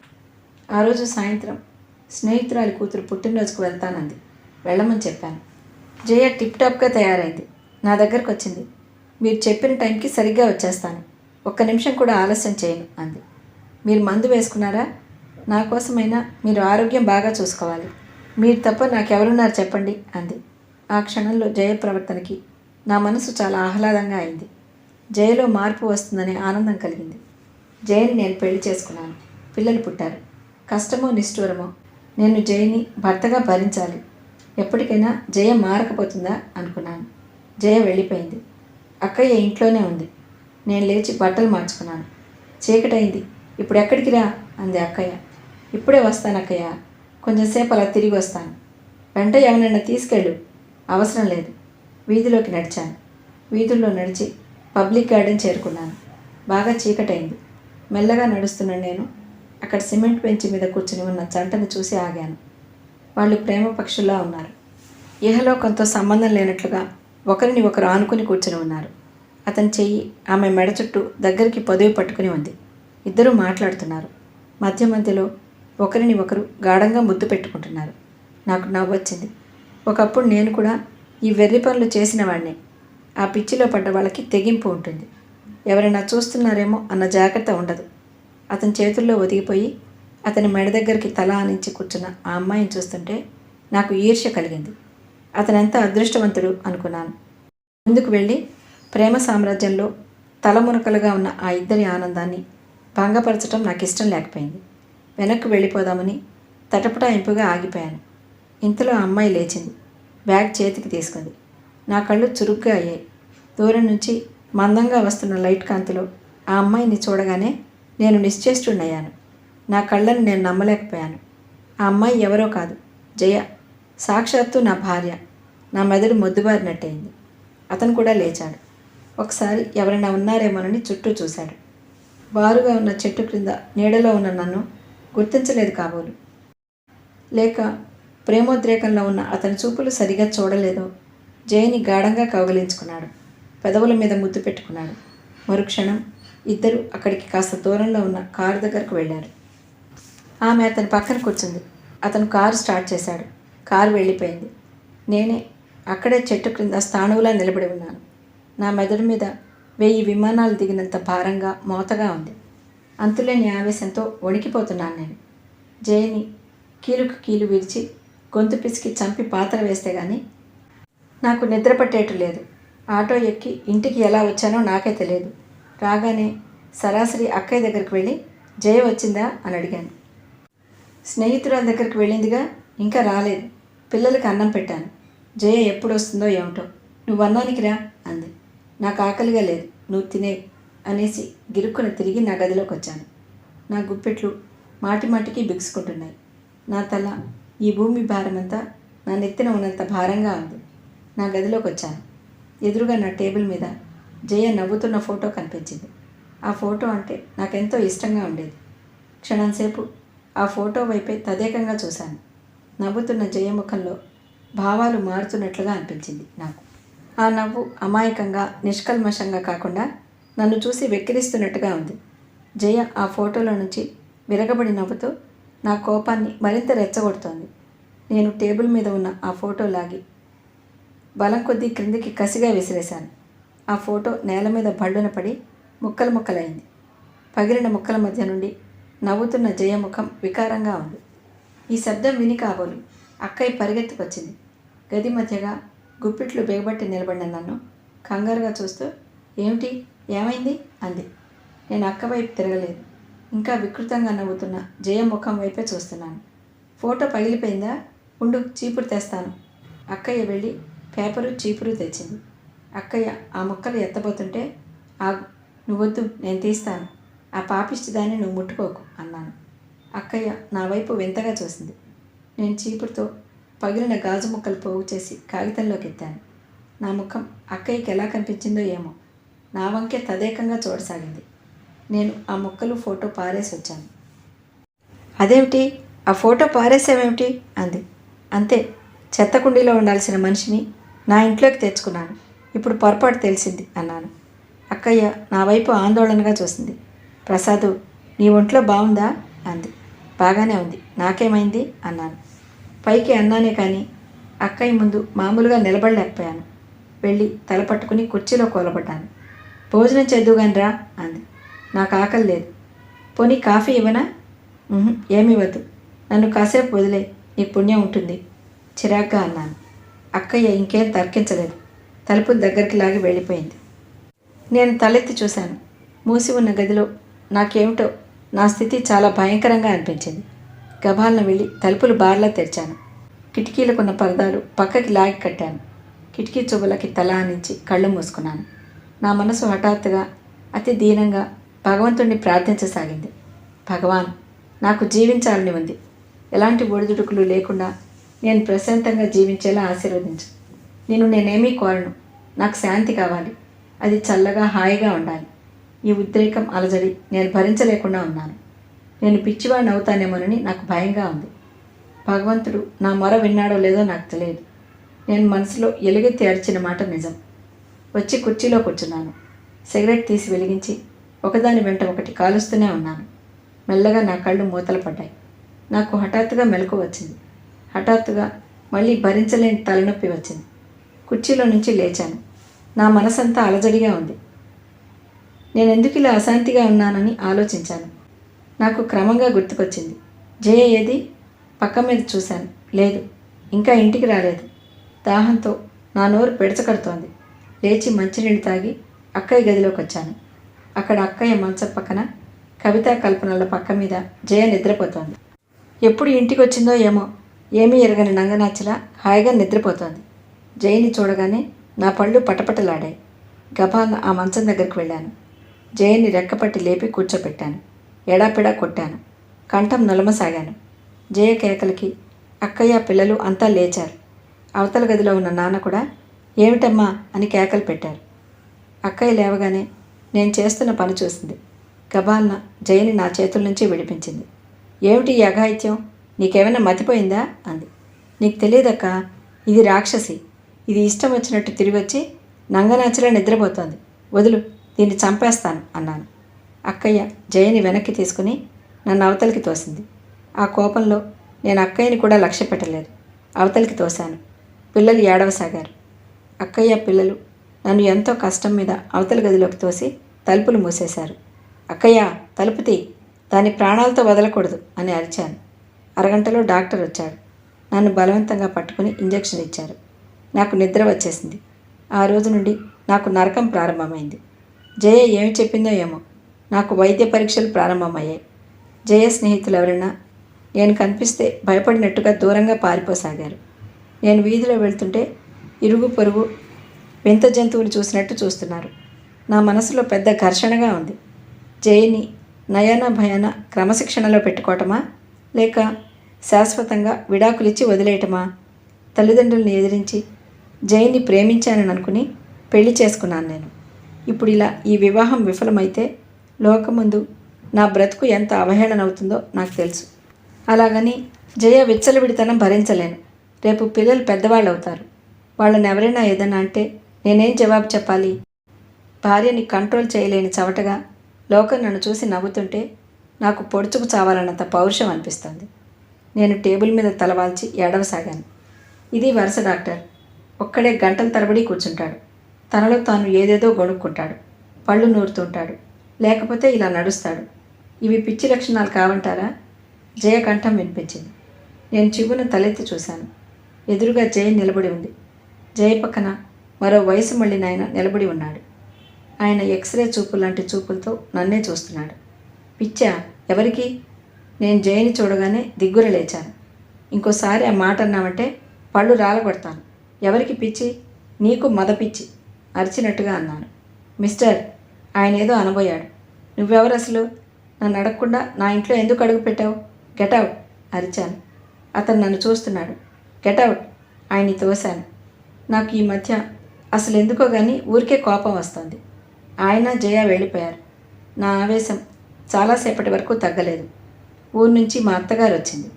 ఆ రోజు సాయంత్రం స్నేహితురాలి కూతురు పుట్టినరోజుకు వెళ్తానంది. వెళ్ళమని చెప్పాను. జయ టిప్ టాప్గా తయారైంది. నా దగ్గరకు వచ్చింది. మీరు చెప్పిన టైంకి సరిగ్గా వచ్చేస్తాను. ఒక్క నిమిషం కూడా ఆలస్యం చేయను అంది. మీరు మందు వేసుకున్నారా? నా కోసమైనా మీరు ఆరోగ్యం బాగా చూసుకోవాలి. మీరు తప్ప నాకెవరున్నారు చెప్పండి అంది. ఆ క్షణంలో జయ ప్రవర్తనకి నా మనసు చాలా ఆహ్లాదంగా అయింది. జయలో మార్పు వస్తుందనే ఆనందం కలిగింది. జయని నేను పెళ్లి చేసుకున్నాను. పిల్లలు పుట్టారు. కష్టమో నిష్ఠూరమో నేను జయని భర్తగా భరించాలి. ఎప్పటికైనా జయ మారకపోతుందా అనుకున్నాను. జయ వెళ్ళిపోయింది. అక్కయ్య ఇంట్లోనే ఉంది. నేను లేచి బట్టలు మార్చుకున్నాను. చీకటైంది. ఇప్పుడు ఎక్కడికి రా అంది అక్కయ్య. ఇప్పుడే వస్తాను అక్కయ్య. కొంచెంసేపు అలా తిరిగి వస్తాను. వెంట ఎవరైనా తీసుకెళ్ళు. అవసరం లేదు. వీధిలోకి నడిచాను. వీధుల్లో నడిచి పబ్లిక్ గార్డెన్ చేరుకున్నాను. బాగా చీకటైంది. మెల్లగా నడుస్తున్న నేను అక్కడ సిమెంట్ బెంచ్ మీద కూర్చుని ఉన్న జంటను చూసి ఆగాను. వాళ్ళు ప్రేమ పక్షుల్లా ఉన్నారు. ఇహలోకంతో సంబంధం లేనట్లుగా ఒకరిని ఒకరు ఆనుకుని కూర్చుని ఉన్నారు. అతని చెయ్యి ఆమె మెడ చుట్టూ దగ్గరికి పొదివి పట్టుకుని ఉంది. ఇద్దరూ మాట్లాడుతున్నారు. మధ్య మధ్యలో ఒకరిని ఒకరు గాఢంగా ముద్దు పెట్టుకుంటున్నారు. నాకు నవ్వొచ్చింది. ఒకప్పుడు నేను కూడా ఈ వెర్రి పనులు చేసిన వాడినే. ఆ పిచ్చిలో పడ్డ వాళ్ళకి తెగింపు ఉంటుంది. ఎవరైనా చూస్తున్నారేమో అన్న జాగ్రత్త ఉండదు. అతని చేతుల్లో ఒదిగిపోయి అతని మెడ దగ్గరికి తల ఆనించి కూర్చున్న ఆ అమ్మాయిని చూస్తుంటే నాకు ఈర్ష్య కలిగింది. అతనెంత అదృష్టవంతుడు అనుకున్నాను. ముందుకు వెళ్ళి ప్రేమ సామ్రాజ్యంలో తలమునకలుగా ఉన్న ఆ ఇద్దరి ఆనందాన్ని భంగపరచడం నాకు ఇష్టం లేకపోయింది. వెనక్కు వెళ్ళిపోదామని తటపటాయింపుగా ఆగిపోయాను. ఇంతలో ఆ అమ్మాయి లేచింది. బ్యాగ్ చేతికి తీసుకుంది. నా కళ్ళు చురుగ్గా అయ్యాయి. దూరం నుంచి మందంగా వస్తున్న లైట్ కాంతిలో ఆ అమ్మాయిని చూడగానే నేను నిశ్చేష్టుడయ్యాను. నా కళ్ళను నేను నమ్మలేకపోయాను. ఆ అమ్మాయి ఎవరో కాదు, జయ. సాక్షాత్తు నా భార్య. నా మెదడు మొద్దుబారినట్టయింది. అతను కూడా లేచాడు. ఒకసారి ఎవరైనా ఉన్నారేమోనని చుట్టూ చూశాడు. బారుగా ఉన్న చెట్టు క్రింద నీడలో ఉన్న నన్ను గుర్తించలేదు కాబోలు. లేక ప్రేమోద్రేకంలో ఉన్న అతని చూపులు సరిగా చూడలేదో జయని గాఢంగా కౌగిలించుకున్నాడు. పెదవుల మీద ముద్దు పెట్టుకున్నాడు. మరుక్షణం ఇద్దరు అక్కడికి కాస్త దూరంలో ఉన్న కారు దగ్గరకు వెళ్ళారు. ఆమె అతని పక్కన కూర్చుంది. అతను కారు స్టార్ట్ చేశాడు. కారు వెళ్ళిపోయింది. నేనే అక్కడే చెట్టు క్రింద స్థాణువులా నిలబడి ఉన్నాను. నా మెదడు మీద 1000 విమానాలు దిగినంత భారంగా మోతగా ఉంది. అంతులేని ఆవేశంతో వణికిపోతున్నాను నేను. జయని కీలుకు కీలు విరిచి గొంతు పిసికి చంపి పాత్ర వేస్తే గాని నాకు నిద్ర పట్టేట్టు లేదు. ఆటో ఎక్కి ఇంటికి ఎలా వచ్చానో నాకే తెలియదు. రాగానే సరాసరి అక్కయ్య దగ్గరికి వెళ్ళి జయ వచ్చిందా అని అడిగాను. స్నేహితురాల దగ్గరికి వెళ్ళిందిగా, ఇంకా రాలేదు. పిల్లలకి అన్నం పెట్టాను. జయ ఎప్పుడు వస్తుందో ఏమిటో. నువ్వు అన్నానికి రా అంది. నాకు ఆకలిగా లేదు, నువ్వు తినే అనేసి గిరుక్కున తిరిగి నా గదిలోకి వచ్చాను. నా గుప్పెట్లు మాటి మాటికి బిగుసుకుంటున్నాయి. నా తల ఈ భూమి భారమంతా నా నెత్తిన ఉన్నంత భారంగా ఉంది. నా గదిలోకి వచ్చాను. ఎదురుగా నా టేబుల్ మీద జయ నవ్వుతున్న ఫోటో కనిపించింది. ఆ ఫోటో అంటే నాకెంతో ఇష్టంగా ఉండేది. క్షణంసేపు ఆ ఫోటో వైపే తదేకంగా చూశాను. నవ్వుతున్న జయ ముఖంలో భావాలు మారుతున్నట్లుగా అనిపించింది నాకు. ఆ నవ్వు అమాయకంగా నిష్కల్మషంగా కాకుండా నన్ను చూసి వెక్కిరిస్తున్నట్టుగా ఉంది. జయ ఆ ఫోటోలో నుంచి విరగబడి నవ్వుతూ నా కోపాన్ని మరింత రెచ్చగొడుతోంది. నేను టేబుల్ మీద ఉన్న ఆ ఫోటో లాగి బలం కొద్దీ క్రిందికి కసిగా విసిరేశాను. ఆ ఫోటో నేల మీద బళ్ళున పడి ముక్కలు ముక్కలైంది. పగిలిన ముక్కల మధ్య నుండి నవ్వుతున్న జయ ముఖం వికారంగా ఉంది. ఈ శబ్దం విని కాబోలు అక్కయ్య పరిగెత్తుకొచ్చింది. గది మధ్యగా గుప్పిట్లు బిగబట్టి నిలబడిన నన్ను కంగారుగా చూస్తూ ఏమిటి, ఏమైంది అంది. నేను అక్క వైపు తిరగలేదు. ఇంకా వికృతంగా నవ్వుతున్న జయ ముఖం వైపే చూస్తున్నాను. ఫోటో పగిలిపోయిందా? ఉండు, చీపురు తెస్తాను. అక్కయ్య వెళ్ళి పేపరు చీపురు తెచ్చింది. అక్కయ్య ఆ ముక్కలు ఎత్తబోతుంటే ఆగు, నువ్వొద్దు, నేను తీస్తాను. ఆ పాపిష్టి దాన్ని నువ్వు ముట్టుకోకు అన్నాను. అక్కయ్య నా వైపు వింతగా చూసింది. నేను చీపురుతో పగిలిన గాజు ముక్కలు పోగు చేసి కాగితంలోకి ఎత్తాను. నా ముఖం అక్కయ్యకి ఎలా కనిపించిందో ఏమో. నా వంకే తదేకంగా చూడసాగింది. నేను ఆ ముక్కలు ఫోటో పారేసి వచ్చాను. అదేమిటి, ఆ ఫోటో పారేసావేమిటి అంది. అంతే, చెత్త కుండీలో ఉండాల్సిన మనిషిని నా ఇంట్లోకి తెచ్చుకున్నాను. ఇప్పుడు పొరపాటు తెలిసింది అన్నాను. అక్కయ్య నా వైపు ఆందోళనగా చూసింది. ప్రసాదు, నీ ఒంట్లో బాగుందా అంది. బాగానే ఉంది, నాకేమైంది అన్నాను. పైకి అన్నానే కానీ అక్కయ్య ముందు మామూలుగా నిలబడలేకపోయాను. వెళ్ళి తల పట్టుకుని కుర్చీలో కూలబడ్డాను. భోజనం చేద్దుగాని రా అంది. నాకు ఆకలి లేదు. పోనీ కాఫీ ఇవ్వనా? ఏమీ వద్దు, నన్ను కాసేపు వదిలే, నీకు పుణ్యం ఉంటుంది చిరాగ్గా అన్నాను. అక్కయ్య ఇంకేం తర్కించలేదు. తలుపుల దగ్గరికి లాగి వెళ్ళిపోయింది. నేను తలెత్తి చూశాను. మూసి ఉన్న గదిలో నాకేమిటో నా స్థితి చాలా భయంకరంగా అనిపించింది. గబాలను వెళ్ళి తలుపులు బార్లా తెరిచాను. కిటికీలకున్న పరదాలు పక్కకి లాగి కట్టాను. కిటికీ చువ్వలకి తల ఆనించి కళ్ళు మూసుకున్నాను. నా మనసు హఠాత్తుగా అతి దీనంగా భగవంతుణ్ణి ప్రార్థించసాగింది. భగవాన్, నాకు జీవించాలని ఉంది. ఎలాంటి ఒడిదుడుకులు లేకుండా నేను ప్రశాంతంగా జీవించేలా ఆశీర్వదించు. నేనేమీ కోరను. నాకు శాంతి కావాలి. అది చల్లగా హాయిగా ఉండాలి. ఈ ఉద్రేకం అలజడి నేను భరించలేకుండా ఉన్నాను. నేను పిచ్చివాడిని అవుతానేమోనని నాకు భయంగా ఉంది. భగవంతుడు నా మొర విన్నాడో లేదో నాకు తెలియదు. నేను మనసులో ఎలుగెత్తి అరిచిన మాట నిజం. వచ్చి కుర్చీలో కూర్చున్నాను. సిగరెట్ తీసి వెలిగించి ఒకదాని వెంట ఒకటి కాలుస్తూనే ఉన్నాను. మెల్లగా నా కళ్ళు మూతలు పడ్డాయి. నాకు హఠాత్తుగా మెలకు వచ్చింది. హఠాత్తుగా మళ్ళీ భరించలేని తలనొప్పి వచ్చింది. కుర్చీలో నుంచి లేచాను. నా మనసంతా అలజడిగా ఉంది. నేనెందుకు ఇలా అశాంతిగా ఉన్నానని ఆలోచించాను. నాకు క్రమంగా గుర్తుకొచ్చింది. జయ ఏది? పక్క మీద చూశాను. లేదు, ఇంకా ఇంటికి రాలేదు. దాహంతో నా నోరు పెడచకడుతోంది. లేచి మంచినీళ్ళు తాగి అక్కయ్య గదిలోకి వచ్చాను. అక్కడ అక్కయ్య మంచం పక్కన కవితా కల్పనల పక్క మీద జయ నిద్రపోతోంది. ఎప్పుడు ఇంటికి వచ్చిందో ఏమో, ఏమీ ఎరగని నంగనాచలా హాయిగా నిద్రపోతోంది. జయని చూడగానే నా పళ్ళు పటపటలాడాయి. గబాన ఆ మంచం దగ్గరికి వెళ్ళాను. జయని రెక్కపట్టి లేపి కూర్చోపెట్టాను. ఎడాపెడా కొట్టాను. కంఠం నులమసాగాను. జయ కేకలకి అక్కయ్య పిల్లలు అంతా లేచారు. అవతల గదిలో ఉన్న నాన్న కూడా ఏమిటమ్మా అని కేకలు పెట్టారు. అక్కయ్య లేవగానే నేను చేస్తున్న పని చూసింది. గబాల్న జయని నా చేతుల నుంచి విడిపించింది. ఏమిటి ఈ అఘాయిత్యం? నీకేమైనా మతిపోయిందా అంది. నీకు తెలియదక్క, ఇది రాక్షసి. ఇది ఇష్టం వచ్చినట్టు తిరిగొచ్చి నంగనాచిలా నిద్రపోతోంది. వదులు, దీన్ని చంపేస్తాను అన్నాను. అక్కయ్య జయని వెనక్కి తీసుకుని నన్ను అవతలికి తోసింది. ఆ కోపంలో నేను అక్కయ్యని కూడా లక్ష్య పెట్టలేదు. అవతలికి తోశాను. పిల్లలు ఏడవసాగారు. అక్కయ్య పిల్లలు నన్ను ఎంతో కష్టం మీద అవతల గదిలోకి తోసి తలుపులు మూసేశారు. అక్కయ్య, తలుపు తీ, దాని ప్రాణాలతో వదలకూడదు అని అరిచాను. అరగంటలో డాక్టర్ వచ్చాడు. నన్ను బలవంతంగా పట్టుకుని ఇంజెక్షన్ ఇచ్చారు. నాకు నిద్ర వచ్చేసింది. ఆ రోజు నుండి నాకు నరకం ప్రారంభమైంది. జయ ఏమి చెప్పిందో ఏమో, నాకు వైద్య పరీక్షలు ప్రారంభమయ్యాయి. జయ స్నేహితులు ఎవరైనా నేను కనిపిస్తే భయపడినట్టుగా దూరంగా పారిపోసాగారు. నేను వీధిలో వెళ్తుంటే ఇరుగు పొరుగు వింత జంతువులు చూసినట్టు చూస్తున్నారు. నా మనసులో పెద్ద ఘర్షణగా ఉంది. జయని నయన భయన క్రమశిక్షణలో పెట్టుకోవటమా, లేక శాశ్వతంగా విడాకులిచ్చి వదిలేయటమా? తల్లిదండ్రుల్ని ఎదిరించి జయని ప్రేమించానని అనుకుని పెళ్లి చేసుకున్నాను నేను. ఇప్పుడు ఇలా ఈ వివాహం విఫలమైతే లోకముందు నా బ్రతుకు ఎంత అవహేళన అవుతుందో నాకు తెలుసు. అలాగని జయ విచ్చలవిడితనం భరించలేను. రేపు పిల్లలు పెద్దవాళ్ళు అవుతారు. వాళ్ళని ఎవరైనా ఏదన్నా అంటే నేనేం జవాబు చెప్పాలి? భార్యని కంట్రోల్ చేయలేని చవటగా లోకం నన్ను చూసి నవ్వుతుంటే నాకు పొడుచుకు చావాలన్నంత పౌరుషం అనిపిస్తుంది. నేను టేబుల్ మీద తలవాల్చి ఏడవసాగాను. ఇది వరుస డాక్టర్. ఒక్కడే గంటల తరబడి కూర్చుంటాడు. తనలో తాను ఏదేదో గొణుక్కుంటాడు. పళ్ళు నూరుతుంటాడు. లేకపోతే ఇలా నడుస్తాడు. ఇవి పిచ్చి లక్షణాలు కావంటారా? జయ కంఠం వినిపించింది. నేను చిగున తలెత్తి చూశాను. ఎదురుగా జయ నిలబడి ఉంది. జయ పక్కన మరో వయసు మళ్ళిన ఆయన నిలబడి ఉన్నాడు. ఆయన ఎక్స్రే చూపు లాంటి చూపులతో నన్నే చూస్తున్నాడు. పిచ్చా? ఎవరికి? నేను జయని చూడగానే దిగ్గుర లేచాను. ఇంకోసారి ఆ మాట అన్నామంటే పళ్ళు రాలగొడతాను. ఎవరికి పిచ్చి? నీకు మద పిచ్చి అరిచినట్టుగా అన్నాను. మిస్టర్, ఆయన ఏదో అనబోయాడు. నువ్వెవరు అసలు? నన్ను అడగకుండా నా ఇంట్లో ఎందుకు అడుగు పెట్టావు? గెటౌట్ అరిచాను. అతను నన్ను చూస్తున్నాడు. గెటౌట్ ఆయన్ని తోశాను. నాకు ఈ మధ్య అసలు ఎందుకో కానీ ఊరికే కోపం వస్తుంది. ఆయన జయ వెళ్ళిపోయారు. నా ఆవేశం చాలాసేపటి వరకు తగ్గలేదు. ఊరు నుంచి మా అత్తగారు వచ్చింది.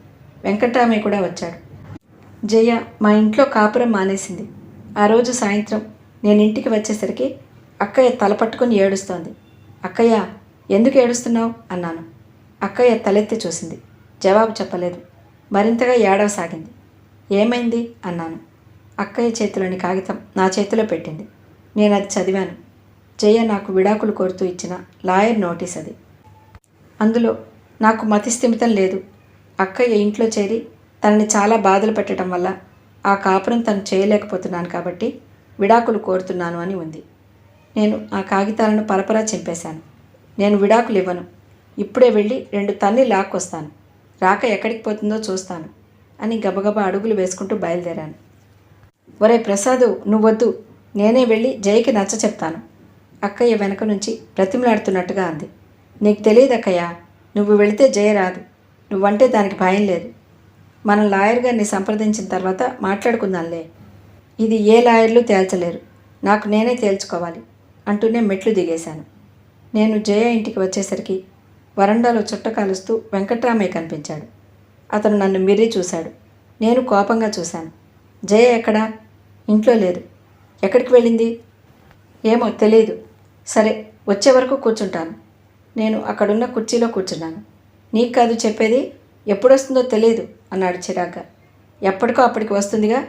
వెంకట్రామయ్య కూడా వచ్చాడు. జయ మా ఇంట్లో కాపురం మానేసింది. ఆ రోజు సాయంత్రం నేను ఇంటికి వచ్చేసరికి అక్కయ్య తల పట్టుకొని ఏడుస్తోంది. అక్కయ్య, ఎందుకు ఏడుస్తున్నావు అన్నాను. అక్కయ్య తలెత్తి చూసింది. జవాబు చెప్పలేదు. మరింతగా ఏడవసాగింది. ఏమైంది అన్నాను. అక్కయ్య చేతిలోని కాగితం నా చేతిలో పెట్టింది. నేను అది చదివాను. జయ నాకు విడాకులు కోరుతూ ఇచ్చిన లాయర్ నోటీస్ అది. అందులో నాకు మతిస్థిమితం లేదు. అక్కయ్య ఇంట్లో చేరి తనని చాలా బాధలు పెట్టడం వల్ల ఆ కాపురం తను చేయలేకపోతున్నాను కాబట్టి విడాకులు కోరుతున్నాను అని ఉంది. నేను ఆ కాగితాలను పరపరా చింపేశాను. నేను విడాకులు ఇవ్వను. ఇప్పుడే వెళ్ళి 2 తన్ని లాక్కొస్తాను. రాక ఎక్కడికి పోతుందో చూస్తాను అని గబగబా అడుగులు వేసుకుంటూ బయలుదేరాను. ఒరే ప్రసాదు, నువ్వొద్దు, నేనే వెళ్ళి జయకి నచ్చ చెప్తాను. అక్కయ్య వెనక నుంచి బ్రతిమలాడుతున్నట్టుగా అంది. నీకు తెలియదు అక్కయ్య, నువ్వు వెళితే జయ రాదు. నువ్వంటే దానికి భయం లేదు. మన లాయర్ గారిని సంప్రదించిన తర్వాత మాట్లాడుకుందాంలే. ఇది ఏ లాయర్లు తేల్చలేరు. నాకు నేనే తేల్చుకోవాలి అంటూనే మెట్లు దిగేశాను. నేను జయ ఇంటికి వచ్చేసరికి వరండాలో చుట్ట కాలుస్తూ వెంకట్రామయ్య కనిపించాడు. అతను నన్ను మిర్రి చూశాడు. నేను కోపంగా చూశాను. జయ ఎక్కడా? ఇంట్లో లేదు. ఎక్కడికి వెళ్ళింది? ఏమో తెలియదు. సరే, వచ్చే వరకు కూర్చుంటాను. నేను అక్కడున్న కుర్చీలో కూర్చున్నాను. నీకు కాదు చెప్పేది, ఎప్పుడొస్తుందో తెలియదు అన్నాడు చిరాగ్గా. ఎప్పటికో అప్పటికి వస్తుందిగా,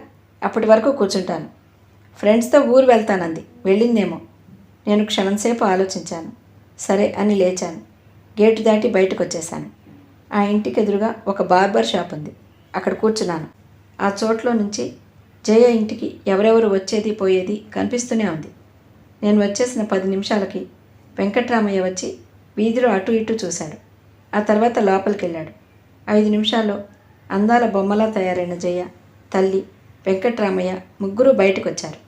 అప్పటి వరకు కూర్చుంటాను. ఫ్రెండ్స్తో ఊరు వెళ్తానంది. వెళ్ళిందేమో. నేను క్షణంసేపు ఆలోచించాను. సరే అని లేచాను. గేటు దాటి బయటకు వచ్చేశాను. ఆ ఇంటికి ఎదురుగా ఒక బార్బర్ షాప్ ఉంది. అక్కడ కూర్చున్నాను. ఆ చోట్లో నుంచి జయ ఇంటికి ఎవరెవరు వచ్చేది పోయేది కనిపిస్తూనే ఉంది. నేను వచ్చేసిన 10 నిమిషాలకి వెంకట్రామయ్య వచ్చి వీధిలో అటు ఇటు చూశాడు. ఆ తర్వాత లోపలికి వెళ్ళాడు. 5 నిమిషాల్లో అందాల బొమ్మలా తయారైన జయ, తల్లి, వెంకట్రామయ్య ముగ్గురు బయటకు వచ్చారు.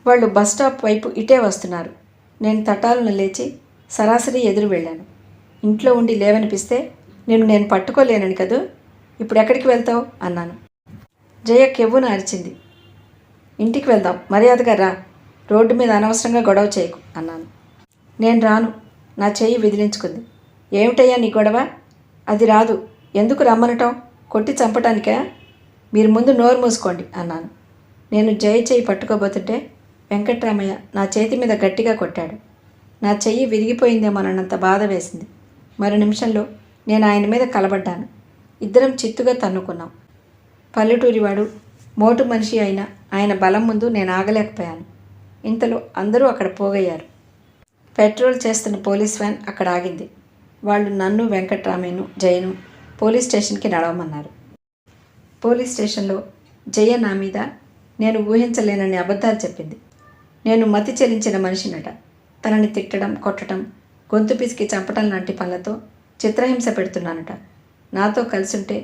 వాళ్ళు బస్ స్టాప్ వైపు ఇటే వస్తున్నారు. నేను తటాలను లేచి సరాసరి ఎదురు వెళ్ళాను. ఇంట్లో ఉండి లేవనిపిస్తే నేను పట్టుకోలేనని కదూ. ఇప్పుడు ఎక్కడికి వెళ్తావు అన్నాను. జయ కెవ్వున అరిచింది. ఇంటికి వెళ్దాం, మర్యాదగా రా. రోడ్డు మీద అనవసరంగా గొడవ చేయకు అన్నాను. నేను రాను. నా చెయ్యి విదిలించుకుంది. ఏమిటయ్యా నీ గొడవ? అది రాదు. ఎందుకు రమ్మనటం? కొట్టి చంపటానికా? మీరు ముందు నోరు మూసుకోండి అన్నాను. నేను జయ చెయ్యి పట్టుకోబోతుంటే వెంకట్రామయ్య నా చేతి మీద గట్టిగా కొట్టాడు. నా చెయ్యి విరిగిపోయిందేమోనన్నంత బాధ వేసింది. మరో నిమిషంలో నేను ఆయన మీద కలబడ్డాను. ఇద్దరం చిత్తుగా తన్నుకున్నాం. పల్లెటూరివాడు, మోటు మనిషి అయిన ఆయన బలం ముందు నేను ఆగలేకపోయాను. ఇంతలో అందరూ అక్కడ పోగయ్యారు. పెట్రోల్ చేస్తున్న పోలీస్ వ్యాన్ అక్కడ ఆగింది. వాళ్ళు నన్ను, వెంకట్రామయ్యను, జయను పోలీస్ స్టేషన్కి నడవమన్నారు. పోలీస్ స్టేషన్లో జయ నా మీద నేను ఊహించలేనన్ని అబద్ధాలు చెప్పింది. నేను మతి చెలించిన మనిషినట. తనని తిట్టడం, కొట్టడం, గొంతు పిసికి చంపడం లాంటి పనులతో చిత్రహింస పెడుతున్నానట. నాతో కలిసుంటే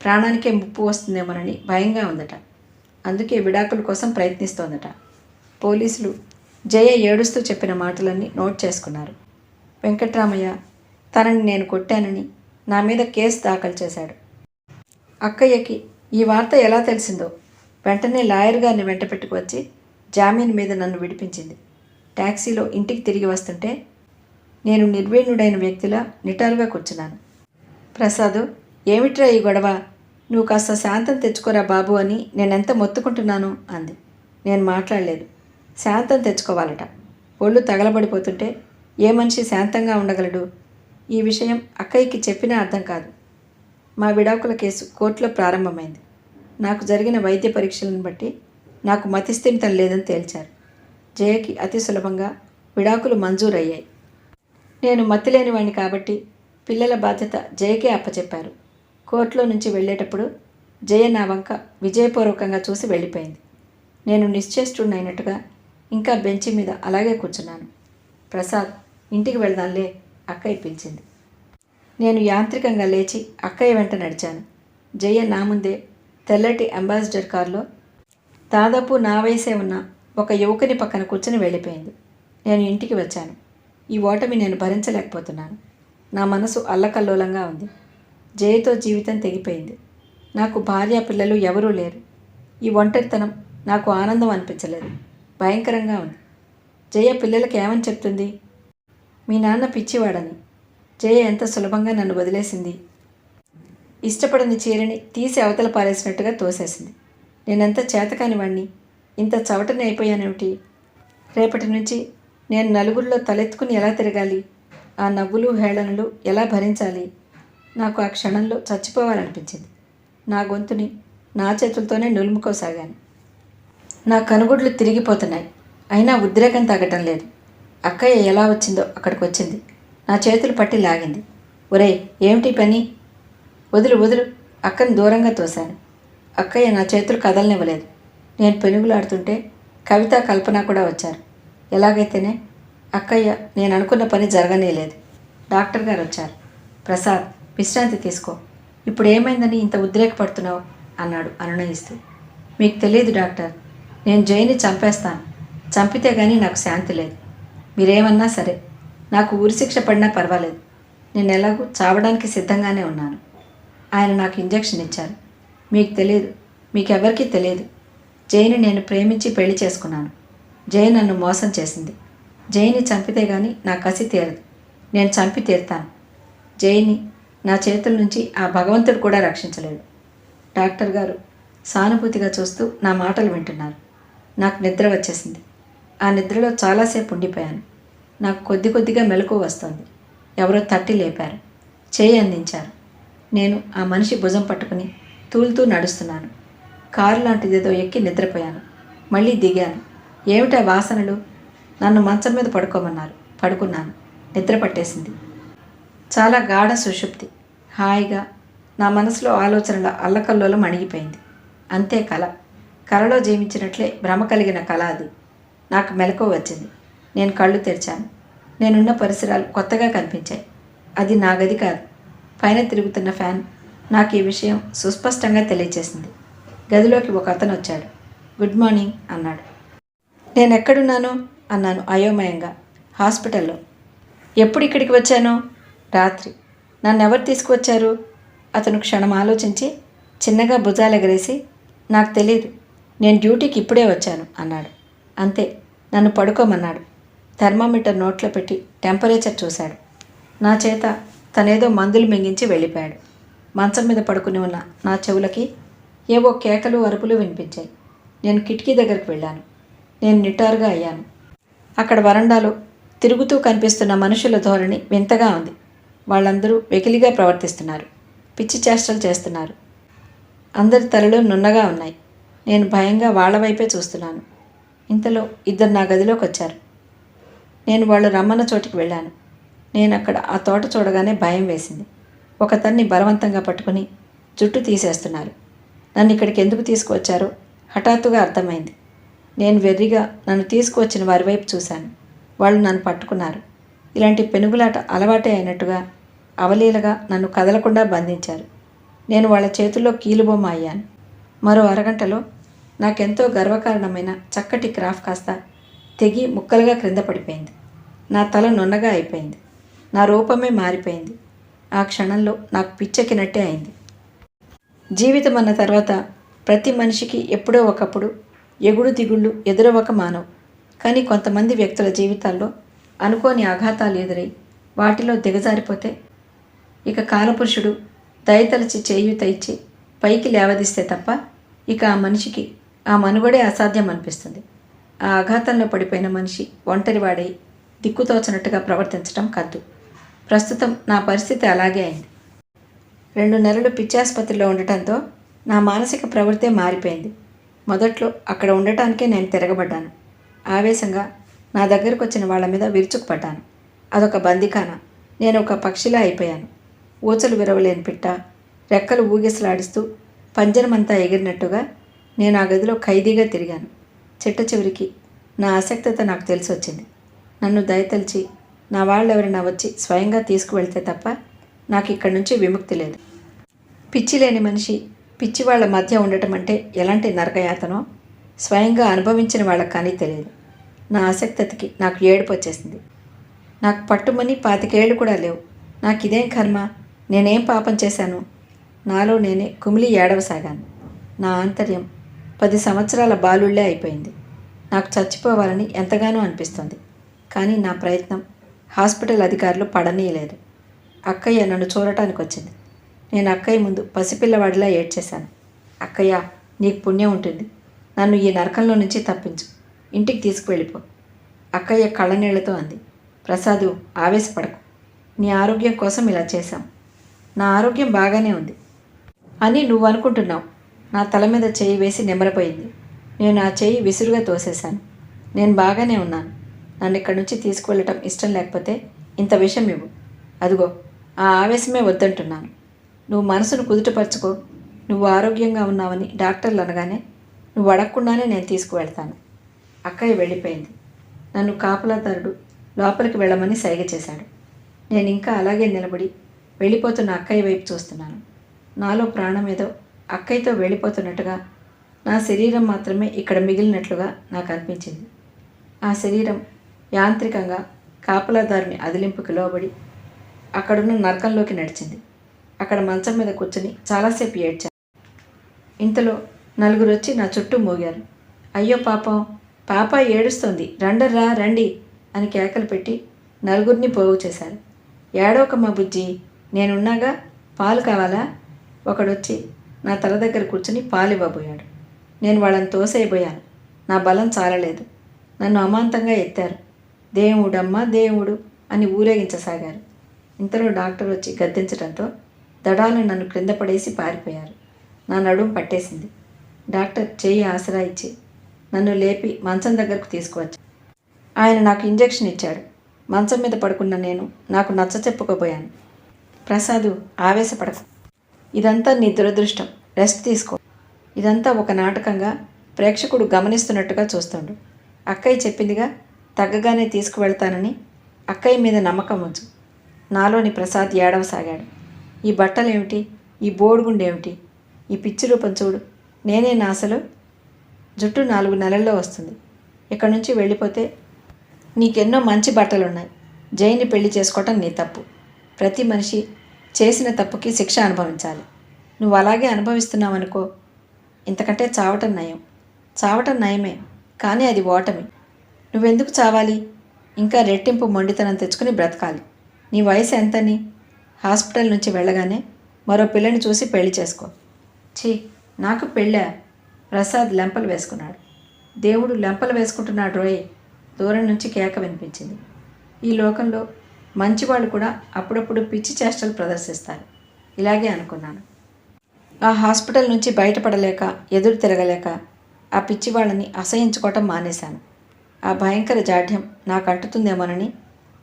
ప్రాణానికే ముప్పు వస్తుందేమోనని భయంగా ఉందట. అందుకే విడాకుల కోసం ప్రయత్నిస్తోందట. పోలీసులు జయ ఏడుస్తూ చెప్పిన మాటలన్నీ నోట్ చేసుకున్నారు. వెంకట్రామయ్య తనని నేను కొట్టానని నా మీద కేసు దాఖలు చేశాడు. అక్కయ్యకి ఈ వార్త ఎలా తెలిసిందో వెంటనే లాయర్ గారిని వెంట పెట్టుకువచ్చి జామీన్ మీద నన్ను విడిపించింది. ట్యాక్సీలో ఇంటికి తిరిగి వస్తుంటే నేను నిర్వీణుడైన వ్యక్తిలా నిటారుగా కూర్చున్నాను. ప్రసాదు, ఏమిట్రా ఈ గొడవ? నువ్వు కాస్త శాంతం తెచ్చుకోరా బాబు అని నేనెంత మొత్తుకుంటున్నాను అంది. నేను మాట్లాడలేదు. శాంతం తెచ్చుకోవాలట. ఒళ్ళు తగలబడిపోతుంటే ఏ మనిషి శాంతంగా ఉండగలడు? ఈ విషయం అక్కయ్యకి చెప్పినా అర్థం కాదు. మా విడాకుల కేసు కోర్టులో ప్రారంభమైంది. నాకు జరిగిన వైద్య పరీక్షలను బట్టి నాకు మతిస్థిమితం లేదని తేల్చారు. జయకి అతి సులభంగా విడాకులు మంజూరయ్యాయి. నేను మతిలేనివాణ్ణి కాబట్టి పిల్లల బాధ్యత జయకే అప్పచెప్పారు. కోర్టులో నుంచి వెళ్ళేటప్పుడు జయ నా వంక విజయపూర్వకంగా చూసి వెళ్ళిపోయింది. నేను నిశ్చేష్టుడైనట్టుగా ఇంకా బెంచి మీద అలాగే కూర్చున్నాను. ప్రసాద్, ఇంటికి వెళ్దాంలే, అక్కయ్య పిలిచింది. నేను యాంత్రికంగా లేచి అక్కయ్య వెంట నడిచాను. జయ నా ముందే తెల్లటి అంబాసిడర్ కారులో దాదాపు నా వయసే ఉన్న ఒక యువకుని పక్కన కూర్చుని వెళ్ళిపోయింది. నేను ఇంటికి వచ్చాను. ఈ ఓటమి నేను భరించలేకపోతున్నాను. నా మనసు అల్లకల్లోలంగా ఉంది. జయతో జీవితం తెగిపోయింది. నాకు భార్య, పిల్లలు ఎవరూ లేరు. ఈ ఒంటరితనం నాకు ఆనందం అనిపించలేదు. భయంకరంగా ఉంది. జయ పిల్లలకి ఏమని చెప్తుంది? మీ నాన్న పిచ్చివాడని. జయ ఎంత సులభంగా నన్ను వదిలేసింది. ఇష్టపడని చీరని తీసి అవతల పారేసినట్టుగా తోసేసింది. నేనెంత చేతకాని వాణ్ణి, ఇంత చవటని అయిపోయానేమిటి? రేపటి నుంచి నేను నలుగురిలో తలెత్తుకుని ఎలా తిరగాలి? ఆ నవ్వులు, హేళనలు ఎలా భరించాలి? నాకు ఆ క్షణంలో చచ్చిపోవాలనిపించింది. నా గొంతుని నా చేతులతోనే నులుముకోసాగాను. నా కనుగుడ్లు తిరిగిపోతున్నాయి. అయినా ఉద్రేకం తగ్గటం లేదు. అక్కయ్య ఎలా వచ్చిందో అక్కడికి వచ్చింది. నా చేతులు పట్టి లాగింది. ఒరేయ్, ఏమిటి పని? వదులు వదులు, అక్కని దూరంగా తోశాను. అక్కయ్య నా చేతులు కదలనివ్వలేదు. నేను పెనుగులాడుతుంటే కవిత, కల్పన కూడా వచ్చారు. ఎలాగైతేనే అక్కయ్య నేను అనుకున్న పని జరగనేలేదు. డాక్టర్ గారు వచ్చారు. ప్రసాద్, విశ్రాంతి తీసుకో. ఇప్పుడు ఏమైందని ఇంత ఉద్రేకపడుతున్నావు అన్నాడు అనునయిస్తూ. మీకు తెలియదు డాక్టర్, నేను జైని చంపేస్తాను. చంపితే కానీ నాకు శాంతి లేదు. మీరేమన్నా సరే, నాకు ఉరిశిక్ష పడినా పర్వాలేదు. నేను ఎలాగూ చావడానికి సిద్ధంగానే ఉన్నాను. ఆయన నాకు ఇంజెక్షన్ ఇచ్చారు. మీకు తెలియదు, మీకెవరికీ తెలియదు. జైని నేను ప్రేమించి పెళ్లి చేసుకున్నాను. జై నన్ను మోసం చేసింది. జైని చంపితే కానీ నా కసి తీరదు. నేను చంపి తీరుతాను. జైని నా చేతుల నుంచి ఆ భగవంతుడు కూడా రక్షించలేడు. డాక్టర్ గారు సానుభూతిగా చూస్తూ నా మాటలు వింటున్నారు. నాకు నిద్ర వచ్చేసింది. ఆ నిద్రలో చాలాసేపు ఉండిపోయాను. నాకు కొద్ది కొద్దిగా మెలకువ వస్తోంది. ఎవరో తట్టి లేపారు. చేయి అందించారు. నేను ఆ మనిషి భుజం పట్టుకుని తూలుతూ నడుస్తున్నాను. కారు లాంటిదేదో ఎక్కి నిద్రపోయాను. మళ్ళీ దిగాను. ఏమిటా వాసనలు? నన్ను మంచం మీద పడుకోమన్నారు. పడుకున్నాను. నిద్ర పట్టేసింది. చాలా గాఢ సుషుప్తి. హాయిగా నా మనసులో ఆలోచనల అల్లకల్లోలం అణిగిపోయింది. అంతే కల. కలలో జీవించినట్లే భ్రమ కలిగిన కళ అది. నాకు మెలకువ వచ్చింది. నేను కళ్ళు తెరిచాను. నేనున్న పరిసరాలు కొత్తగా కనిపించాయి. అది నా గది కాదు. పైన తిరుగుతున్న ఫ్యాన్ నాకు ఈ విషయం సుస్పష్టంగా తెలియచేసింది. గదిలోకి ఒక అతను వచ్చాడు. గుడ్ మార్నింగ్ అన్నాడు. నేనెక్కడున్నాను అన్నాను అయోమయంగా. హాస్పిటల్లో. ఎప్పుడు ఇక్కడికి వచ్చాను? రాత్రి. నన్నెవరు తీసుకువచ్చారు? అతను క్షణం ఆలోచించి చిన్నగా భుజాలెగరేసి నాకు తెలియదు, నేను డ్యూటీకి ఇప్పుడే వచ్చాను అన్నాడు. అంతే. నన్ను పడుకోమన్నాడు. థర్మామీటర్ నోట్లో పెట్టి టెంపరేచర్ చూశాడు. నా చేత తనేదో మందులు మింగించి వెళ్ళిపోయాడు. మంచం మీద పడుకుని ఉన్న నా చెవులకి ఏవో కేకలు, అరుపులు వినిపించాయి. నేను కిటికీ దగ్గరికి వెళ్ళాను. నేను నిటారుగా అయ్యాను. అక్కడ వరండాలో తిరుగుతూ కనిపిస్తున్న మనుషుల ధోరణి వింతగా ఉంది. వాళ్ళందరూ వెకిలిగా ప్రవర్తిస్తున్నారు. పిచ్చి చేష్టలు చేస్తున్నారు. అందరి తలలు నున్నగా ఉన్నాయి. నేను భయంగా వాళ్ళ వైపే చూస్తున్నాను. ఇంతలో ఇద్దరు నా గదిలోకి వచ్చారు. నేను వాళ్ళు రమ్మన్న చోటికి వెళ్ళాను. నేను అక్కడ ఆ తోట చూడగానే భయం వేసింది. ఒకతన్ని బలవంతంగా పట్టుకుని జుట్టు తీసేస్తున్నారు. నన్ను ఇక్కడికి ఎందుకు తీసుకువచ్చారో హఠాత్తుగా అర్థమైంది. నేను వెర్రిగా నన్ను తీసుకువచ్చిన వారి వైపు చూశాను. వాళ్ళు నన్ను పట్టుకున్నారు. ఇలాంటి పెనుగులాట అలవాటే అయినట్టుగా అవలీలగా నన్ను కదలకుండా బంధించారు. నేను వాళ్ళ చేతుల్లో కీలుబొమ్మ అయ్యాను. మరో అరగంటలో నాకెంతో గర్వకారణమైన చక్కటి క్రాఫ్ కాస్త తెగి ముక్కలుగా క్రింద పడిపోయింది. నా తల నున్నగా అయిపోయింది. నా రూపమే మారిపోయింది. ఆ క్షణంలో నాకు పిచ్చెక్కినట్టే అయింది. జీవితం అన్న తర్వాత ప్రతి మనిషికి ఎప్పుడో ఒకప్పుడు ఎగుడు దిగుళ్ళు ఎదురవ్వక మానవు. కానీ కొంతమంది వ్యక్తుల జీవితాల్లో అనుకోని ఆఘాతాలు ఎదురై వాటిలో దిగజారిపోతే ఇక కాలపురుషుడు దయతలచి చేయూత ఇచ్చి పైకి లేవదీస్తే తప్ప ఇక ఆ మనిషికి ఆ మనుగడే అసాధ్యం అనిపిస్తుంది. ఆ ఆఘాతంలో పడిపోయిన మనిషి ఒంటరివాడై దిక్కుతోచనట్టుగా ప్రవర్తించడం కద్దు. ప్రస్తుతం నా పరిస్థితి అలాగే అయింది. 2 నెలలు పిచ్చాసుపత్రిలో ఉండటంతో నా మానసిక ప్రవృత్తే మారిపోయింది. మొదట్లో అక్కడ ఉండటానికే నేను తిరగబడ్డాను. ఆవేశంగా నా దగ్గరకు వచ్చిన వాళ్ళ మీద విరుచుకుపడ్డాను. అదొక బందిఖాన. నేను ఒక పక్షిలా అయిపోయాను. ఊచలు విరవలేని పిట్ట రెక్కలు ఊగిసలాడిస్తూ పంజరమంతా ఎగిరినట్టుగా నేను ఆ గదిలో ఖైదీగా తిరిగాను. చిట్ట చివరికి నా అసక్తత నాకు తెలిసి వచ్చింది. నన్ను దయతలిచి నా వాళ్ళెవరైనా వచ్చి స్వయంగా తీసుకువెళ్తే తప్ప నాకు ఇక్కడి నుంచి విముక్తి లేదు. పిచ్చి లేని మనిషి పిచ్చి వాళ్ళ మధ్య ఉండటం అంటే ఎలాంటి నరకయాతనో స్వయంగా అనుభవించిన వాళ్ళకి కానీ తెలియదు. నా అసక్తతకి నాకు ఏడుపు వచ్చేసింది. నాకు పట్టుమని 25 ఏళ్ళు కూడా లేవు. నాకు ఇదేం కర్మ, నేనేం పాపం చేశాను? నాలో నేనే కుమిలి ఏడవసాగాను. నా ఆంతర్యం 10 సంవత్సరాల బాలుళ్లే అయిపోయింది. నాకు చచ్చిపోవాలని ఎంతగానో అనిపిస్తుంది. కానీ నా ప్రయత్నం హాస్పిటల్ అధికారులు పడనీయలేదు. అక్కయ్య నన్ను చూడటానికి వచ్చింది. నేను అక్కయ్య ముందు పసిపిల్లవాడిలా ఏడ్చేశాను. అక్కయ్య, నీకు పుణ్యం ఉంటుంది. నన్ను ఈ నరకంలో నుంచి తప్పించు. ఇంటికి తీసుకువెళ్ళిపో. అక్కయ్య కళ్ళనీళ్లతో అంది. ప్రసాదు, ఆవేశపడకు. నీ ఆరోగ్యం కోసం ఇలా చేశాం. నా ఆరోగ్యం బాగానే ఉంది అని నువ్వు అనుకుంటున్నావు. నా తల మీద చేయి వేసి నెమరపోయింది. నేను ఆ చేయి విసురుగా తోసేశాను. నేను బాగానే ఉన్నాను. నన్ను ఇక్కడి నుంచి తీసుకువెళ్ళటం ఇష్టం లేకపోతే ఇంత విషం ఇవ్వు. అదిగో ఆ ఆవేశమే వద్దంటున్నాను. నువ్వు మనసును కుదుటపరుచుకో. నువ్వు ఆరోగ్యంగా ఉన్నావని డాక్టర్లు అనగానే నువ్వు అడగకుండానే నేను తీసుకువెళ్తాను. అక్కయ్య వెళ్ళిపోయింది. నన్ను కాపలాదారుడు లోపలికి వెళ్ళమని సైగ చేశాడు. నేను ఇంకా అలాగే నిలబడి వెళ్ళిపోతున్న అక్కయ్య వైపు చూస్తున్నాను. నాలో ప్రాణం ఏదో అక్కయ్యతో వెళ్ళిపోతున్నట్టుగా, నా శరీరం మాత్రమే ఇక్కడ మిగిలినట్లుగా నాకు అనిపించింది. ఆ శరీరం యాంత్రికంగా కాపలాదారుని అదిలింపుకి లోబడి అక్కడున్న నరకంలోకి నడిచింది. అక్కడ మంచం మీద కూర్చొని చాలాసేపు ఏడ్చాను. ఇంతలో 4 వచ్చి నా చుట్టూ మోగారు. అయ్యో పాపం, పాప ఏడుస్తోంది, రండర్రా రండి అని కేకలు పెట్టి 4 పోగు చేశారు. ఏడవకమ్మ బుజ్జి, నేనున్నాగా, పాలు కావాలా? ఒకడొచ్చి నా తల దగ్గర కూర్చుని పాలు ఇవ్వబోయాడు. నేను వాళ్ళని తోసేయబోయాను. నా బలం చాలలేదు. నన్ను అమాంతంగా ఎత్తారు. దేవుడమ్మ దేవుడు అని ఊరేగించసాగారు. ఇంతలో డాక్టర్ వచ్చి గద్దించడంతో దడాలను నన్ను క్రింద పడేసి పారిపోయారు. నా నడుం పట్టేసింది. డాక్టర్ చేయి ఆసరా ఇచ్చి నన్ను లేపి మంచం దగ్గరకు తీసుకువచ్చాడు. ఆయన నాకు ఇంజెక్షన్ ఇచ్చాడు. మంచం మీద పడుకున్న నేను నాకు నచ్చ చెప్పుకోబోయాను. ప్రసాదు, ఆవేశపడకు. ఇదంతా నీ దురదృష్టం. రెస్ట్ తీసుకో. ఇదంతా ఒక నాటకంగా ప్రేక్షకుడు గమనిస్తున్నట్టుగా చూస్తుండు. అక్కయ్య చెప్పిందిగా, తగ్గగానే తీసుకువెళ్తానని. అక్కయ్య మీద నమ్మకం ఉంచు. నాలోని ప్రసాద్ ఏడవసాగాడు. ఈ బట్టలేమిటి, ఈ బోడిగుండేమిటి, ఈ పిచ్చి రూపం చూడు. నేనేనా అసలు? జుట్టు 4 నెలల్లో వస్తుంది. ఇక్కడి నుంచి వెళ్ళిపోతే నీకెన్నో మంచి బట్టలున్నాయి. జైని పెళ్లి చేసుకోవటం నీ తప్పు. ప్రతి మనిషి చేసిన తప్పుకి శిక్ష అనుభవించాలి. నువ్వు అలాగే అనుభవిస్తున్నావనుకో, ఇంతకంటే చావటం నయం. చావటం నయమే, కానీ అది ఓటమి. నువ్వెందుకు చావాలి? ఇంకా రెట్టింపు మొండితనం తెచ్చుకుని బ్రతకాలి. నీ వయసు ఎంతని? హాస్పిటల్ నుంచి వెళ్ళగానే మరో పిల్లని చూసి పెళ్లి చేసుకో. ఛీ, నాకు పెళ్ళా? ప్రసాద్ లెంపలు వేసుకున్నాడు. దేవుడు లెంపలు వేసుకుంటున్నాడు రోయ్. దూరం నుంచి కేక వినిపించింది. ఈ లోకంలో మంచివాళ్ళు కూడా అప్పుడప్పుడు పిచ్చి చేష్టలు ప్రదర్శిస్తారు. ఇలాగే అనుకున్నాను. ఆ హాస్పిటల్ నుంచి బయటపడలేక, ఎదురు తిరగలేక ఆ పిచ్చి వాళ్ళని అసహించుకోవటం మానేశాను. ఆ భయంకర జాఢ్యం నాకు అంటుతుందేమోనని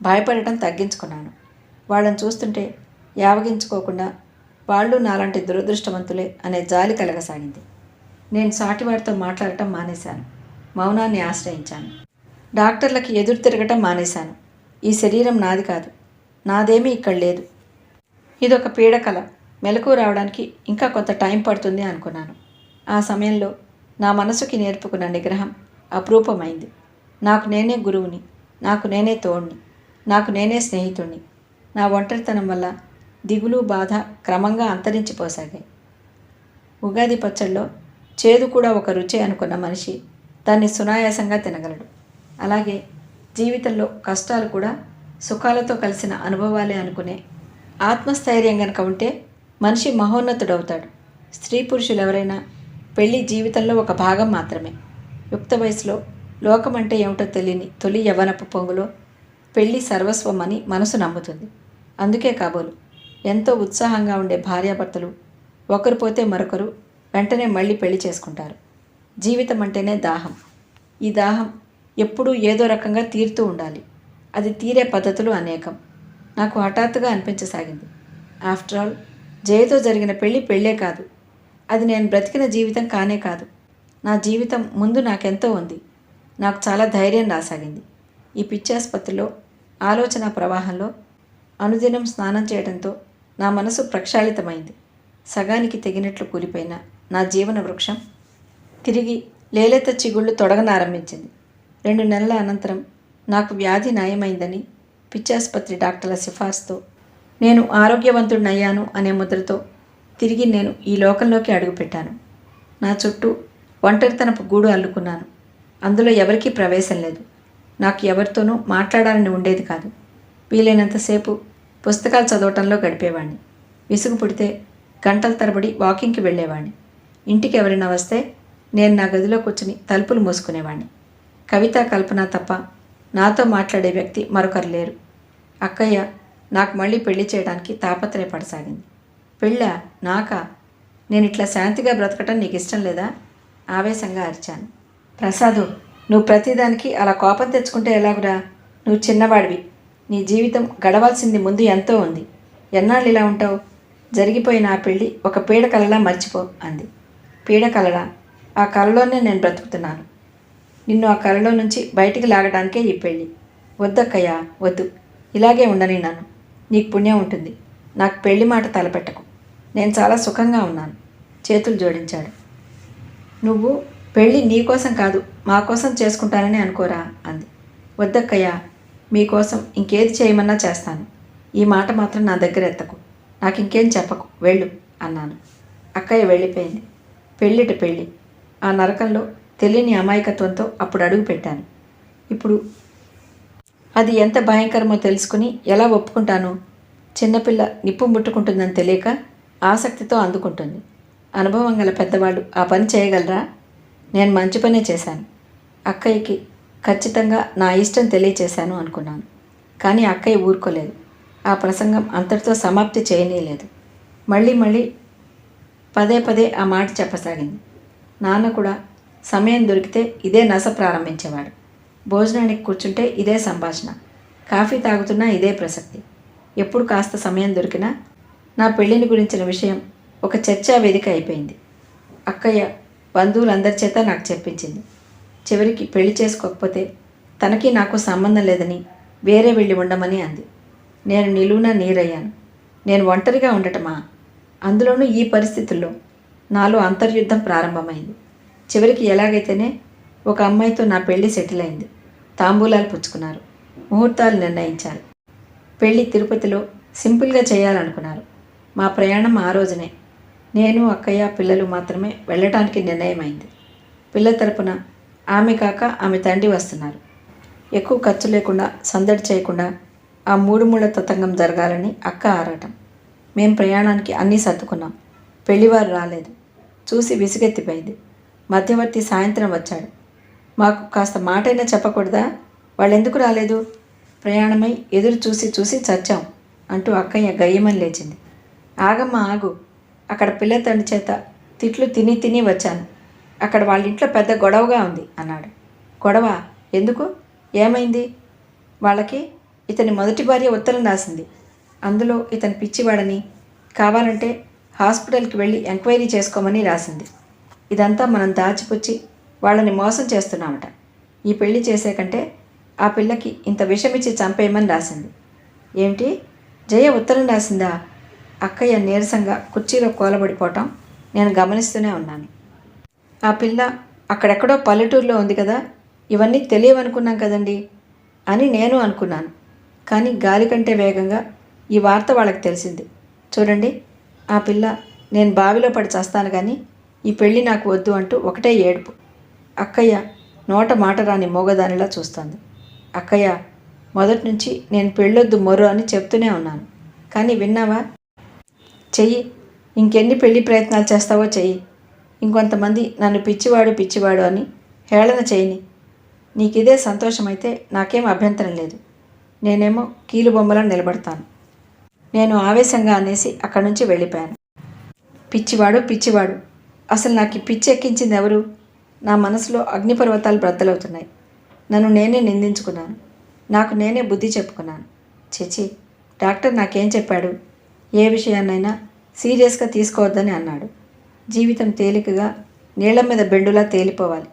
భయపడటం తగ్గించుకున్నాను. వాళ్ళని చూస్తుంటే యావగించుకోకుండా వాళ్ళు నాలాంటి దురదృష్టవంతులే అనే జాలి కలగసాగింది. నేను సాటివారితో మాట్లాడటం మానేశాను. మౌనాన్ని ఆశ్రయించాను. డాక్టర్లకి ఎదురు తిరగటం మానేశాను. ఈ శరీరం నాది కాదు, నాదేమీ ఇక్కడ లేదు. ఇదొక పీడకల. మెలకువ రావడానికి ఇంకా కొంత టైం పడుతుంది అనుకున్నాను. ఆ సమయంలో నా మనసుకి నేర్పుకున్న నిగ్రహం అపురూపమైంది. నాకు నేనే గురువుని, నాకు నేనే తోడ్ని, నాకు నేనే స్నేహితుణ్ణి. నా ఒంటరితనం వల్ల దిగులు, బాధ క్రమంగా అంతరించిపోసాగాయి. ఉగాది పచ్చళ్ళలో చేదు కూడా ఒక రుచి అనుకున్న మనిషి దాన్ని సునాయాసంగా తినగలడు. అలాగే జీవితంలో కష్టాలు కూడా సుఖాలతో కలిసిన అనుభవాలే అనుకునే ఆత్మస్థైర్యం గనక ఉంటే మనిషి మహోన్నతుడవుతాడు. స్త్రీ పురుషులు ఎవరైనా పెళ్ళి జీవితంలో ఒక భాగం మాత్రమే. యుక్త వయసులో లోకం అంటే ఏమిటో తెలియని తొలి యవ్వనపు పొంగులో పెళ్ళి సర్వస్వం అని మనసు నమ్ముతుంది. అందుకే కాబోలు ఎంతో ఉత్సాహంగా ఉండే భార్యాభర్తలు ఒకరు పోతే మరొకరు వెంటనే మళ్ళీ పెళ్లి చేసుకుంటారు. జీవితం అంటేనే దాహం. ఈ దాహం ఎప్పుడూ ఏదో రకంగా తీరుతూ ఉండాలి. అది తీరే పద్ధతులు అనేకం. నాకు హఠాత్తుగా అనిపించసాగింది, ఆఫ్టర్ ఆల్ జయతో జరిగిన పెళ్ళి పెళ్ళే కాదు, అది నేను బ్రతికిన జీవితం కానే కాదు. నా జీవితం ముందు నాకెంతో ఉంది. నాకు చాలా ధైర్యం రాసాగింది. ఈ పిచ్చాసుపత్రిలో ఆలోచన ప్రవాహంలో అనుదినం స్నానం చేయడంతో నా మనసు ప్రక్షాళితమైంది. సగానికి తెగినట్లు కూలిపోయిన నా జీవన వృక్షం తిరిగి లేలేత చిగుళ్ళు తొడగనారంభించింది. 2 నెలల అనంతరం నాకు వ్యాధి నయమైందని పిచ్చాసుపత్రి డాక్టర్ల సిఫార్సుతో నేను ఆరోగ్యవంతుడినయ్యాను అనే ముద్రతో తిరిగి నేను ఈ లోకంలోకి అడుగుపెట్టాను. నా చుట్టూ ఒంటరితనపు గూడు అల్లుకున్నాను. అందులో ఎవరికీ ప్రవేశం లేదు. నాకు ఎవరితోనూ మాట్లాడాలని ఉండేది కాదు. వీలైనంతసేపు పుస్తకాలు చదవటంలో గడిపేవాడిని. విసుగు పుడితే గంటల తరబడి వాకింగ్కి వెళ్ళేవాడిని. ఇంటికి ఎవరైనా వస్తే నేను నా గదిలో కూర్చుని తలుపులు మూసుకునేవాడిని. కవిత, కల్పన తప్ప నాతో మాట్లాడే వ్యక్తి మరొకరు లేరు. అక్కయ్య నాకు మళ్ళీ పెళ్లి చేయడానికి తాపత్రయపడసాగింది. పెళ్ళా? నాకా? నేను ఇట్లా శాంతిగా బ్రతకటం నీకు ఇష్టం లేదా? ఆవేశంగా అరిచాను. ప్రసాదు, నువ్వు ప్రతిదానికి అలా కోపం తెచ్చుకుంటే ఎలాగురా? నువ్వు చిన్నవాడివి. నీ జీవితం గడవాల్సింది ముందు ఎంతో ఉంది. ఎన్నాళ్ళు ఇలా ఉంటావు? జరిగిపోయిన ఆ పెళ్ళి ఒక పీడకలలా మర్చిపో అంది. పీడకలలా? ఆ కలలోనే నేను బ్రతుకుతున్నాను. నిన్ను ఆ కలలో నుంచి బయటికి లాగడానికే ఈ పెళ్ళి. వద్దక్కయ్యా, వద్దు. ఇలాగే ఉండని నన్ను. నీకు పుణ్యం ఉంటుంది. నాకు పెళ్లి మాట తలపెట్టకు. నేను చాలా సుఖంగా ఉన్నాను. చేతులు జోడించాడు. నువ్వు పెళ్ళి నీకోసం కాదు, మా కోసం చేసుకుంటానని అనుకోరా అంది. వద్దక్కయ్యా, మీకోసం ఇంకేది చేయమన్నా చేస్తాను. ఈ మాట మాత్రం నా దగ్గర ఎత్తకు. నాకు ఇంకేం చెప్పకు, వెళ్ళు అన్నాను. అక్కయ్య వెళ్ళిపోయింది. పెళ్ళిట పెళ్ళి. ఆ నరకంలో తెలియని అమాయకత్వంతో అప్పుడు అడుగు పెట్టాను. ఇప్పుడు అది ఎంత భయంకరమో తెలుసుకుని ఎలా ఒప్పుకుంటాను? చిన్నపిల్ల నిప్పు ముట్టుకుంటుందని తెలియక ఆసక్తితో అందుకుంటుంది. అనుభవం గల పెద్దవాళ్ళు ఆ పని చేయగలరా? నేను మంచి పనే చేశాను. అక్కయ్యకి ఖచ్చితంగా నా ఇష్టం తెలియచేశాను అనుకున్నాను. కానీ అక్కయ్య ఊరుకోలేదు. ఆ ప్రసంగం అంతటితో సమాప్తి చేయనీయలేదు. మళ్ళీ పదే పదే ఆ మాట చెప్పసాగింది. నాన్న కూడా సమయం దొరికితే ఇదే నస ప్రారంభించేవాడు. భోజనానికి కూర్చుంటే ఇదే సంభాషణ. కాఫీ తాగుతున్నా ఇదే ప్రసక్తి. ఎప్పుడు కాస్త సమయం దొరికినా నా పెళ్ళిని గురించిన విషయం ఒక చర్చా వేదిక అయిపోయింది. అక్కయ్య బంధువులందరి చేత నాకు చెప్పించింది. చివరికి పెళ్లి చేసుకోకపోతే తనకి నాకు సంబంధం లేదని వేరే వెళ్ళి ఉండమని అంది. నేను నిలువునా నీరయ్యాను. నేను ఒంటరిగా ఉండటమా? అందులోనూ ఈ పరిస్థితుల్లో నాలో అంతర్యుద్ధం ప్రారంభమైంది. చివరికి ఎలాగైతేనే ఒక అమ్మాయితో నా పెళ్లి సెటిల్ అయింది. తాంబూలాలు పుచ్చుకున్నారు. ముహూర్తాలు నిర్ణయించారు. పెళ్లి తిరుపతిలో సింపుల్గా చేయాలనుకున్నారు. మా ప్రయాణం ఆ రోజునే. నేను, అక్కయ్య, పిల్లలు మాత్రమే వెళ్ళటానికి నిర్ణయమైంది. పిల్ల తరపున ఆమె కాక ఆమె తండ్రి వస్తున్నారు. ఎక్కువ ఖర్చు లేకుండా, సందడి చేయకుండా ఆ 3 ముళ్ళ తతంగం జరగాలని అక్క ఆరాటం. మేం ప్రయాణానికి అన్నీ సర్దుకున్నాం. పెళ్లివారు రాలేదు. చూసి విసుగెత్తిపోయింది. మధ్యవర్తి సాయంత్రం వచ్చాడు. మాకు కాస్త మాటైనా చెప్పకూడదా? వాళ్ళెందుకు రాలేదు? ప్రయాణమై ఎదురు చూసి చచ్చాం అంటూ అక్కయ్య గయ్యమని లేచింది. ఆగమ్మ ఆగు. అక్కడ పిల్ల తండ్రి చేత తిట్లు తిని వచ్చాను. అక్కడ వాళ్ళ ఇంట్లో పెద్ద గొడవగా ఉంది అన్నాడు. గొడవ? ఎందుకు? ఏమైంది? వాళ్ళకి ఇతని మొదటి భార్య ఉత్తరం రాసింది. అందులో ఇతను పిచ్చివాడని, కావాలంటే హాస్పిటల్కి వెళ్ళి ఎంక్వైరీ చేసుకోమని రాసింది. ఇదంతా మనం దాచిపుచ్చి వాళ్ళని మోసం చేస్తున్నామట. ఈ పెళ్లి చేసే కంటే ఆ పిల్లకి ఇంత విషమిచ్చి చంపేయమని రాసింది. ఏమిటి? జయ ఉత్తరం రాసిందా? అక్కయ్య నీరసంగా కుర్చీలో కూలబడిపోవటం నేను గమనిస్తూనే ఉన్నాను. ఆ పిల్ల అక్కడెక్కడో పల్లెటూరులో ఉంది కదా, ఇవన్నీ తెలియవనుకున్నాం కదండి అని నేను అనుకున్నాను. కానీ గాలి కంటే వేగంగా ఈ వార్త వాళ్ళకి తెలిసింది. చూడండి, ఆ పిల్ల నేను బావిలో పడి చస్తాను కానీ ఈ పెళ్ళి నాకు వద్దు అంటూ ఒకటే ఏడుపు. అక్కయ్య నోట మాట రాని మోగదానిలా చూస్తోంది. అక్కయ్య, మొదటి నుంచి నేను పెళ్ళొద్దు మొర్రు అని చెప్తూనే ఉన్నాను, కానీ విన్నావా? చెయ్యి, ఇంకెన్ని పెళ్లి ప్రయత్నాలు చేస్తావో చెయ్యి. ఇంకొంతమంది నన్ను పిచ్చివాడు అని హేళన చేయని. నీకిదే సంతోషమైతే నాకేం అభ్యంతరం లేదు. నేనేమో కీలుబొమ్మలా నిలబడతాను. నేను ఆవేశంగా అనేసి అక్కడి నుంచి వెళ్ళిపోయాను. పిచ్చివాడు, అసలు నాకు ఈ పిచ్చి ఎక్కించింది ఎవరు? నా మనసులో అగ్నిపర్వతాలు బ్రద్దలవుతున్నాయి. నన్ను నేనే నిందించుకున్నాను. నాకు నేనే బుద్ధి చెప్పుకున్నాను. చిచి, డాక్టర్ నాకేం చెప్పాడు? ఏ విషయాన్నైనా సీరియస్గా తీసుకోవద్దని అన్నాడు. జీవితం తేలికగా నీళ్ల మీద బెండులా తేలిపోవాలి.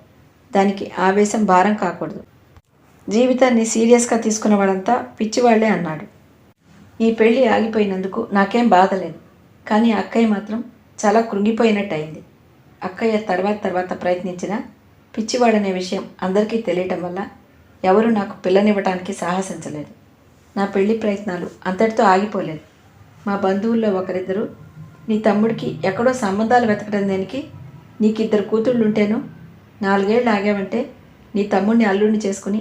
దానికి ఆవేశం భారం కాకూడదు. జీవితాన్ని సీరియస్గా తీసుకున్న వాళ్ళంతా పిచ్చివాళ్లే అన్నాడు. ఈ పెళ్ళి ఆగిపోయినందుకు నాకేం బాధ లేదు. కానీ అక్కయ్య మాత్రం చాలా కృంగిపోయినట్టు అయింది. అక్కయ్య తర్వాత ప్రయత్నించిన పిచ్చివాడనే విషయం అందరికీ తెలియటం వల్ల ఎవరూ నాకు పిల్లనివ్వటానికి సాహసించలేదు. నా పెళ్లి ప్రయత్నాలు అంతటితో ఆగిపోలేదు. మా బంధువుల్లో ఒకరిద్దరు, నీ తమ్ముడికి ఎక్కడో సంబంధాలు వెతకడం దేనికి? నీకిద్దరు కూతుళ్ళుంటేను 4 ఏళ్ళు ఆగావంటే నీ తమ్ముడిని అల్లుడిని చేసుకుని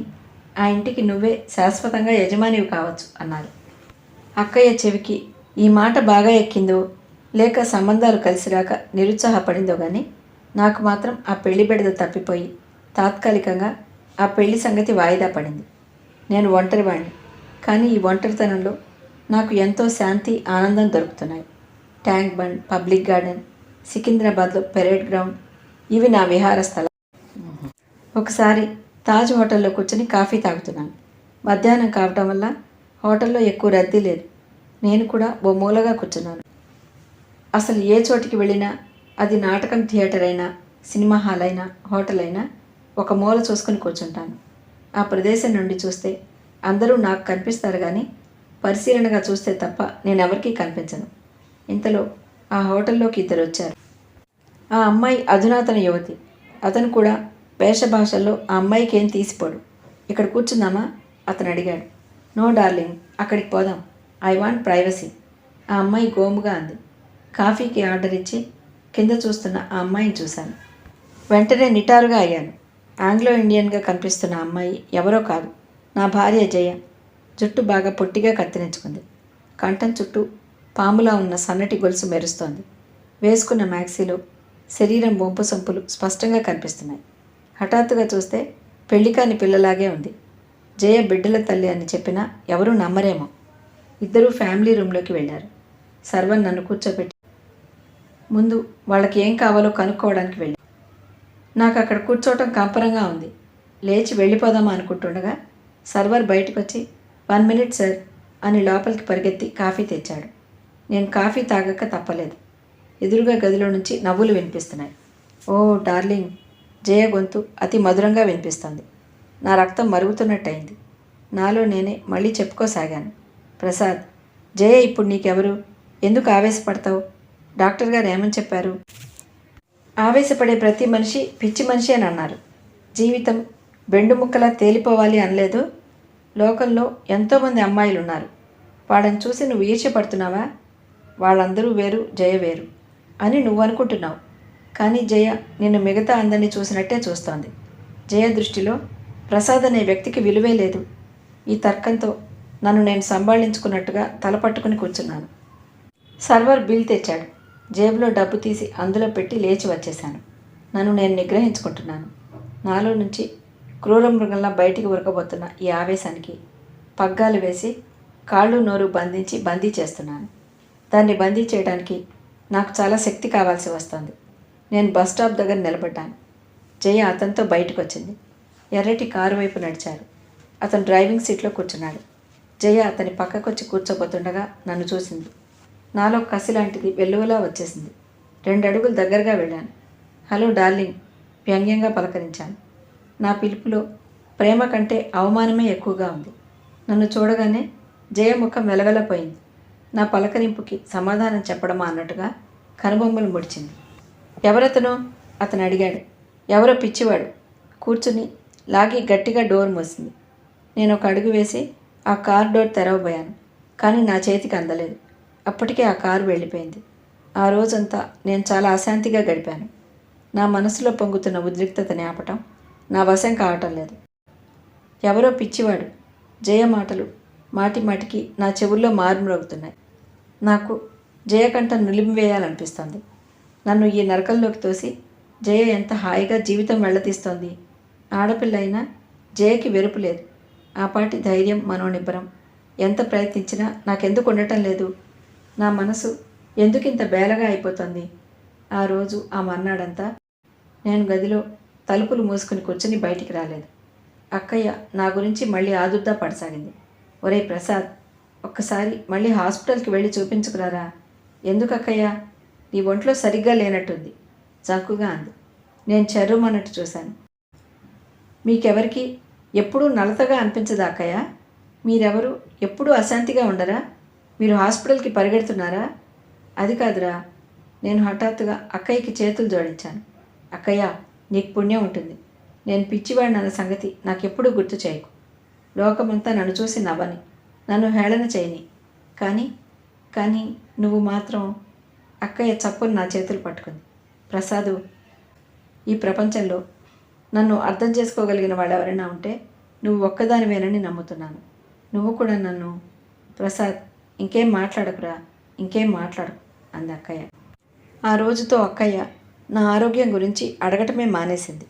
ఆ ఇంటికి నువ్వే శాశ్వతంగా యజమానివి కావచ్చు అన్నారు. అక్కయ్య చెవికి ఈ మాట బాగా ఎక్కిందో లేక సంబంధాలు కలిసిరాక నిరుత్సాహపడిందో కానీ నాకు మాత్రం ఆ పెళ్లి బెడద తప్పిపోయి తాత్కాలికంగా ఆ పెళ్లి సంగతి వాయిదా పడింది. నేను ఒంటరివాణ్ణి, కానీ ఈ ఒంటరితనంలో నాకు ఎంతో శాంతి, ఆనందం దొరుకుతున్నాయి. ట్యాంక్ బండ్, పబ్లిక్ గార్డెన్, సికింద్రాబాద్లో పెరేడ్ గ్రౌండ్, ఇవి నా విహార స్థలం. ఒకసారి తాజ్ హోటల్లో కూర్చొని కాఫీ తాగుతున్నాను. మధ్యాహ్నం కావటం వల్ల హోటల్లో ఎక్కువ రద్దీ లేదు. నేను కూడా ఓ మూలగా కూర్చున్నాను. అసలు ఏ చోటికి వెళ్ళినా, అది నాటకం థియేటర్ అయినా, సినిమా హాల్ అయినా, హోటల్ అయినా, ఒక మూల చూసుకొని కూర్చుంటాను. ఆ ప్రదేశం నుండి చూస్తే అందరూ నాకు కనిపిస్తారు కానీ పరిశీలనగా చూస్తే తప్ప నేనెవరికీ కనిపించను. ఇంతలో ఆ హోటల్లోకి ఇద్దరు వచ్చారు. ఆ అమ్మాయి అధునాతన యువతి. అతను కూడా వేషభాషల్లో ఆ అమ్మాయికి ఏం తీసిపోడు. ఇక్కడ కూర్చుందామా? అతను అడిగాడు. నో డార్లింగ్, అక్కడికి పోదాం. I want privacy. ఆ అమ్మాయి గోముగా అంది. కాఫీకి ఆర్డర్ ఇచ్చి కింద చూస్తున్న ఆ అమ్మాయిని చూశాను. వెంటనే నిటారుగా అయ్యాను. ఆంగ్లో ఇండియన్గా కనిపిస్తున్న అమ్మాయి ఎవరో కాదు, నా భార్య జయ. జుట్టు బాగా పొట్టిగా కత్తిరించుకుంది. కంఠం చుట్టూ పాములా ఉన్న సన్నటి గొలుసు మెరుస్తోంది. వేసుకున్న మ్యాక్సీలో శరీరం బొంపు సొంపులు స్పష్టంగా కనిపిస్తున్నాయి. హఠాత్తుగా చూస్తే పెళ్లికాని పిల్లలాగే ఉంది. జయ బిడ్డల తల్లి అని చెప్పినా ఎవరూ నమ్మరేమో. ఇద్దరూ ఫ్యామిలీ రూమ్లోకి వెళ్ళారు. సర్వన్ నన్ను కూర్చోబెట్టి ముందు వాళ్ళకి ఏం కావాలో కనుక్కోవడానికి వెళ్ళి, నాకు అక్కడ కూర్చోవటం కంపరంగా ఉంది. లేచి వెళ్ళిపోదామా అనుకుంటుండగా సర్వర్ బయటకు వచ్చి 1 minute సార్ అని లోపలికి పరిగెత్తి కాఫీ తెచ్చాడు. నేను కాఫీ తాగక తప్పలేదు. ఎదురుగా గదిలో నుంచి నవ్వులు వినిపిస్తున్నాయి. ఓ డార్లింగ్, జయ గొంతు అతి మధురంగా వినిపిస్తుంది. నా రక్తం మరుగుతున్నట్టయింది. నాలో నేనే మళ్ళీ చెప్పుకోసాగాను. ప్రసాద్, జయ ఇప్పుడు నీకెవరు? ఎందుకు ఆవేశపడతావు? డాక్టర్ గారు ఏమని చెప్పారు? ఆవేశపడే ప్రతి మనిషి పిచ్చి మనిషి అని అన్నారు. జీవితం బెండు ముక్కలా తేలిపోవాలి అనలేదు. లోకంలో ఎంతోమంది అమ్మాయిలు ఉన్నారు. వాళ్ళని చూసి నువ్వు ఈర్ష్యపడుతున్నావా? వాళ్ళందరూ వేరు, జయ వేరు అని నువ్వు అనుకుంటున్నావు. కానీ జయ నిన్ను మిగతా అందరినీ చూసినట్టే చూస్తోంది. జయ దృష్టిలో ప్రసాద్ అనే వ్యక్తికి విలువే లేదు. ఈ తర్కంతో నన్ను నేను సంభాళించుకున్నట్టుగా తలపట్టుకుని కూర్చున్నాను. సర్వర్ బిల్ తెచ్చాడు. జేబులో డబ్బు తీసి అందులో పెట్టి లేచి వచ్చేశాను. నన్ను నేను నిగ్రహించుకుంటున్నాను. నాలో నుంచి క్రూర మృగంలా బయటికి ఉరకబోతున్న ఈ ఆవేశానికి పగ్గాలు వేసి కాళ్ళు నోరు బందీ చేస్తున్నాను. దాన్ని బందీ చేయడానికి నాకు చాలా శక్తి కావాల్సి వస్తుంది. నేను బస్ స్టాప్ దగ్గర నిలబడ్డాను. జయ అతనితో బయటకు వచ్చింది. ఎర్రటి కారు వైపు నడిచారు. అతను డ్రైవింగ్ సీట్లో కూర్చున్నాడు. జయ అతని పక్కకొచ్చి కూర్చోబోతుండగా నన్ను చూసింది. నాలో కసి లాంటిది వెల్లువలా వచ్చేసింది. 2 అడుగులు దగ్గరగా వెళ్ళాను. హలో డార్లింగ్, వ్యంగ్యంగా పలకరించాను. నా పిలుపులో ప్రేమ కంటే అవమానమే ఎక్కువగా ఉంది. నన్ను చూడగానే జయ ముఖం వెలవెలపోయింది. నా పలకరింపుకి సమాధానం చెప్పడమా అన్నట్టుగా కనుబొమ్మలు ముడిచింది. ఎవరతను? అతను అడిగాడు. ఎవరో పిచ్చివాడు. కూర్చుని లాగి గట్టిగా డోర్ మూసింది. నేను ఒక అడుగు వేసి ఆ కార్ డోర్ తెరవబోయాను. కానీ నా చేతికి అందలేదు. అప్పటికే ఆ కారు వెళ్ళిపోయింది. ఆ రోజంతా నేను చాలా అశాంతిగా గడిపాను. నా మనసులో పొంగుతున్న ఉద్రిక్తతని ఆపటం నా వశం కావటం లేదు. ఎవరో పిచ్చివాడు. జయ మాటలు మాటి మాటికి నా చెవుల్లో మారుమ్రోగుతున్నాయి. నాకు జయ కంట నులిమివేయాలనిపిస్తోంది. నన్ను ఈ నరకంలోకి తోసి జయ ఎంత హాయిగా జీవితం వెళ్ళతీస్తోంది. ఆడపిల్ల అయినా జయకి వెరుపు లేదు. ఆ పాటి ధైర్యం, మనోనిబ్బరం ఎంత ప్రయత్నించినా నాకెందుకు ఉండటం లేదు? నా మనసు ఎందుకింత బేలగా అయిపోతుంది? ఆ రోజు ఆ మర్నాడంతా నేను గదిలో తలుపులు మూసుకుని కూర్చుని బయటికి రాలేదు. అక్కయ్య నా గురించి మళ్ళీ ఆదుర్దా పడసాగింది. ఒరే ప్రసాద్, ఒక్కసారి మళ్ళీ హాస్పిటల్కి వెళ్ళి చూపించుకురారా? ఎందుకు అక్కయ్య? నీ ఒంట్లో సరిగ్గా లేనట్టుంది జంకుగా అంది. నేను చెర్రుమన్నట్టు చూశాను. మీకెవరికి ఎప్పుడూ నలతగా అనిపించదా అక్కయ్య? మీరెవరు ఎప్పుడూ అశాంతిగా ఉండరా? మీరు హాస్పిటల్కి పరిగెడుతున్నారా? అది కాదురా. నేను హఠాత్తుగా అక్కయ్యకి చేతులు జోడించాను. అక్కయ్య, నీకు పుణ్యం ఉంటుంది. నేను పిచ్చివాడినన్న సంగతి నాకెప్పుడూ గుర్తు చేయకు. లోకమంతా నన్ను చూసి నవ్వని, నన్ను హేళన చేయని. కానీ నువ్వు మాత్రం... అక్కయ్య చప్పును నా చేతులు పట్టుకుంది. ప్రసాదు, ఈ ప్రపంచంలో నన్ను అర్థం చేసుకోగలిగిన వాళ్ళు ఎవరైనా ఉంటే నువ్వు ఒక్కదానివేనని నమ్ముతున్నాను. నువ్వు కూడా నన్ను... ప్రసాద్, ఇంకేం మాట్లాడకురా, ఇంకేం మాట్లాడకు అంది అక్కయ్య. ఆ రోజుతో అక్కయ్య నా ఆరోగ్యం గురించి అడగటమే మానేసింది.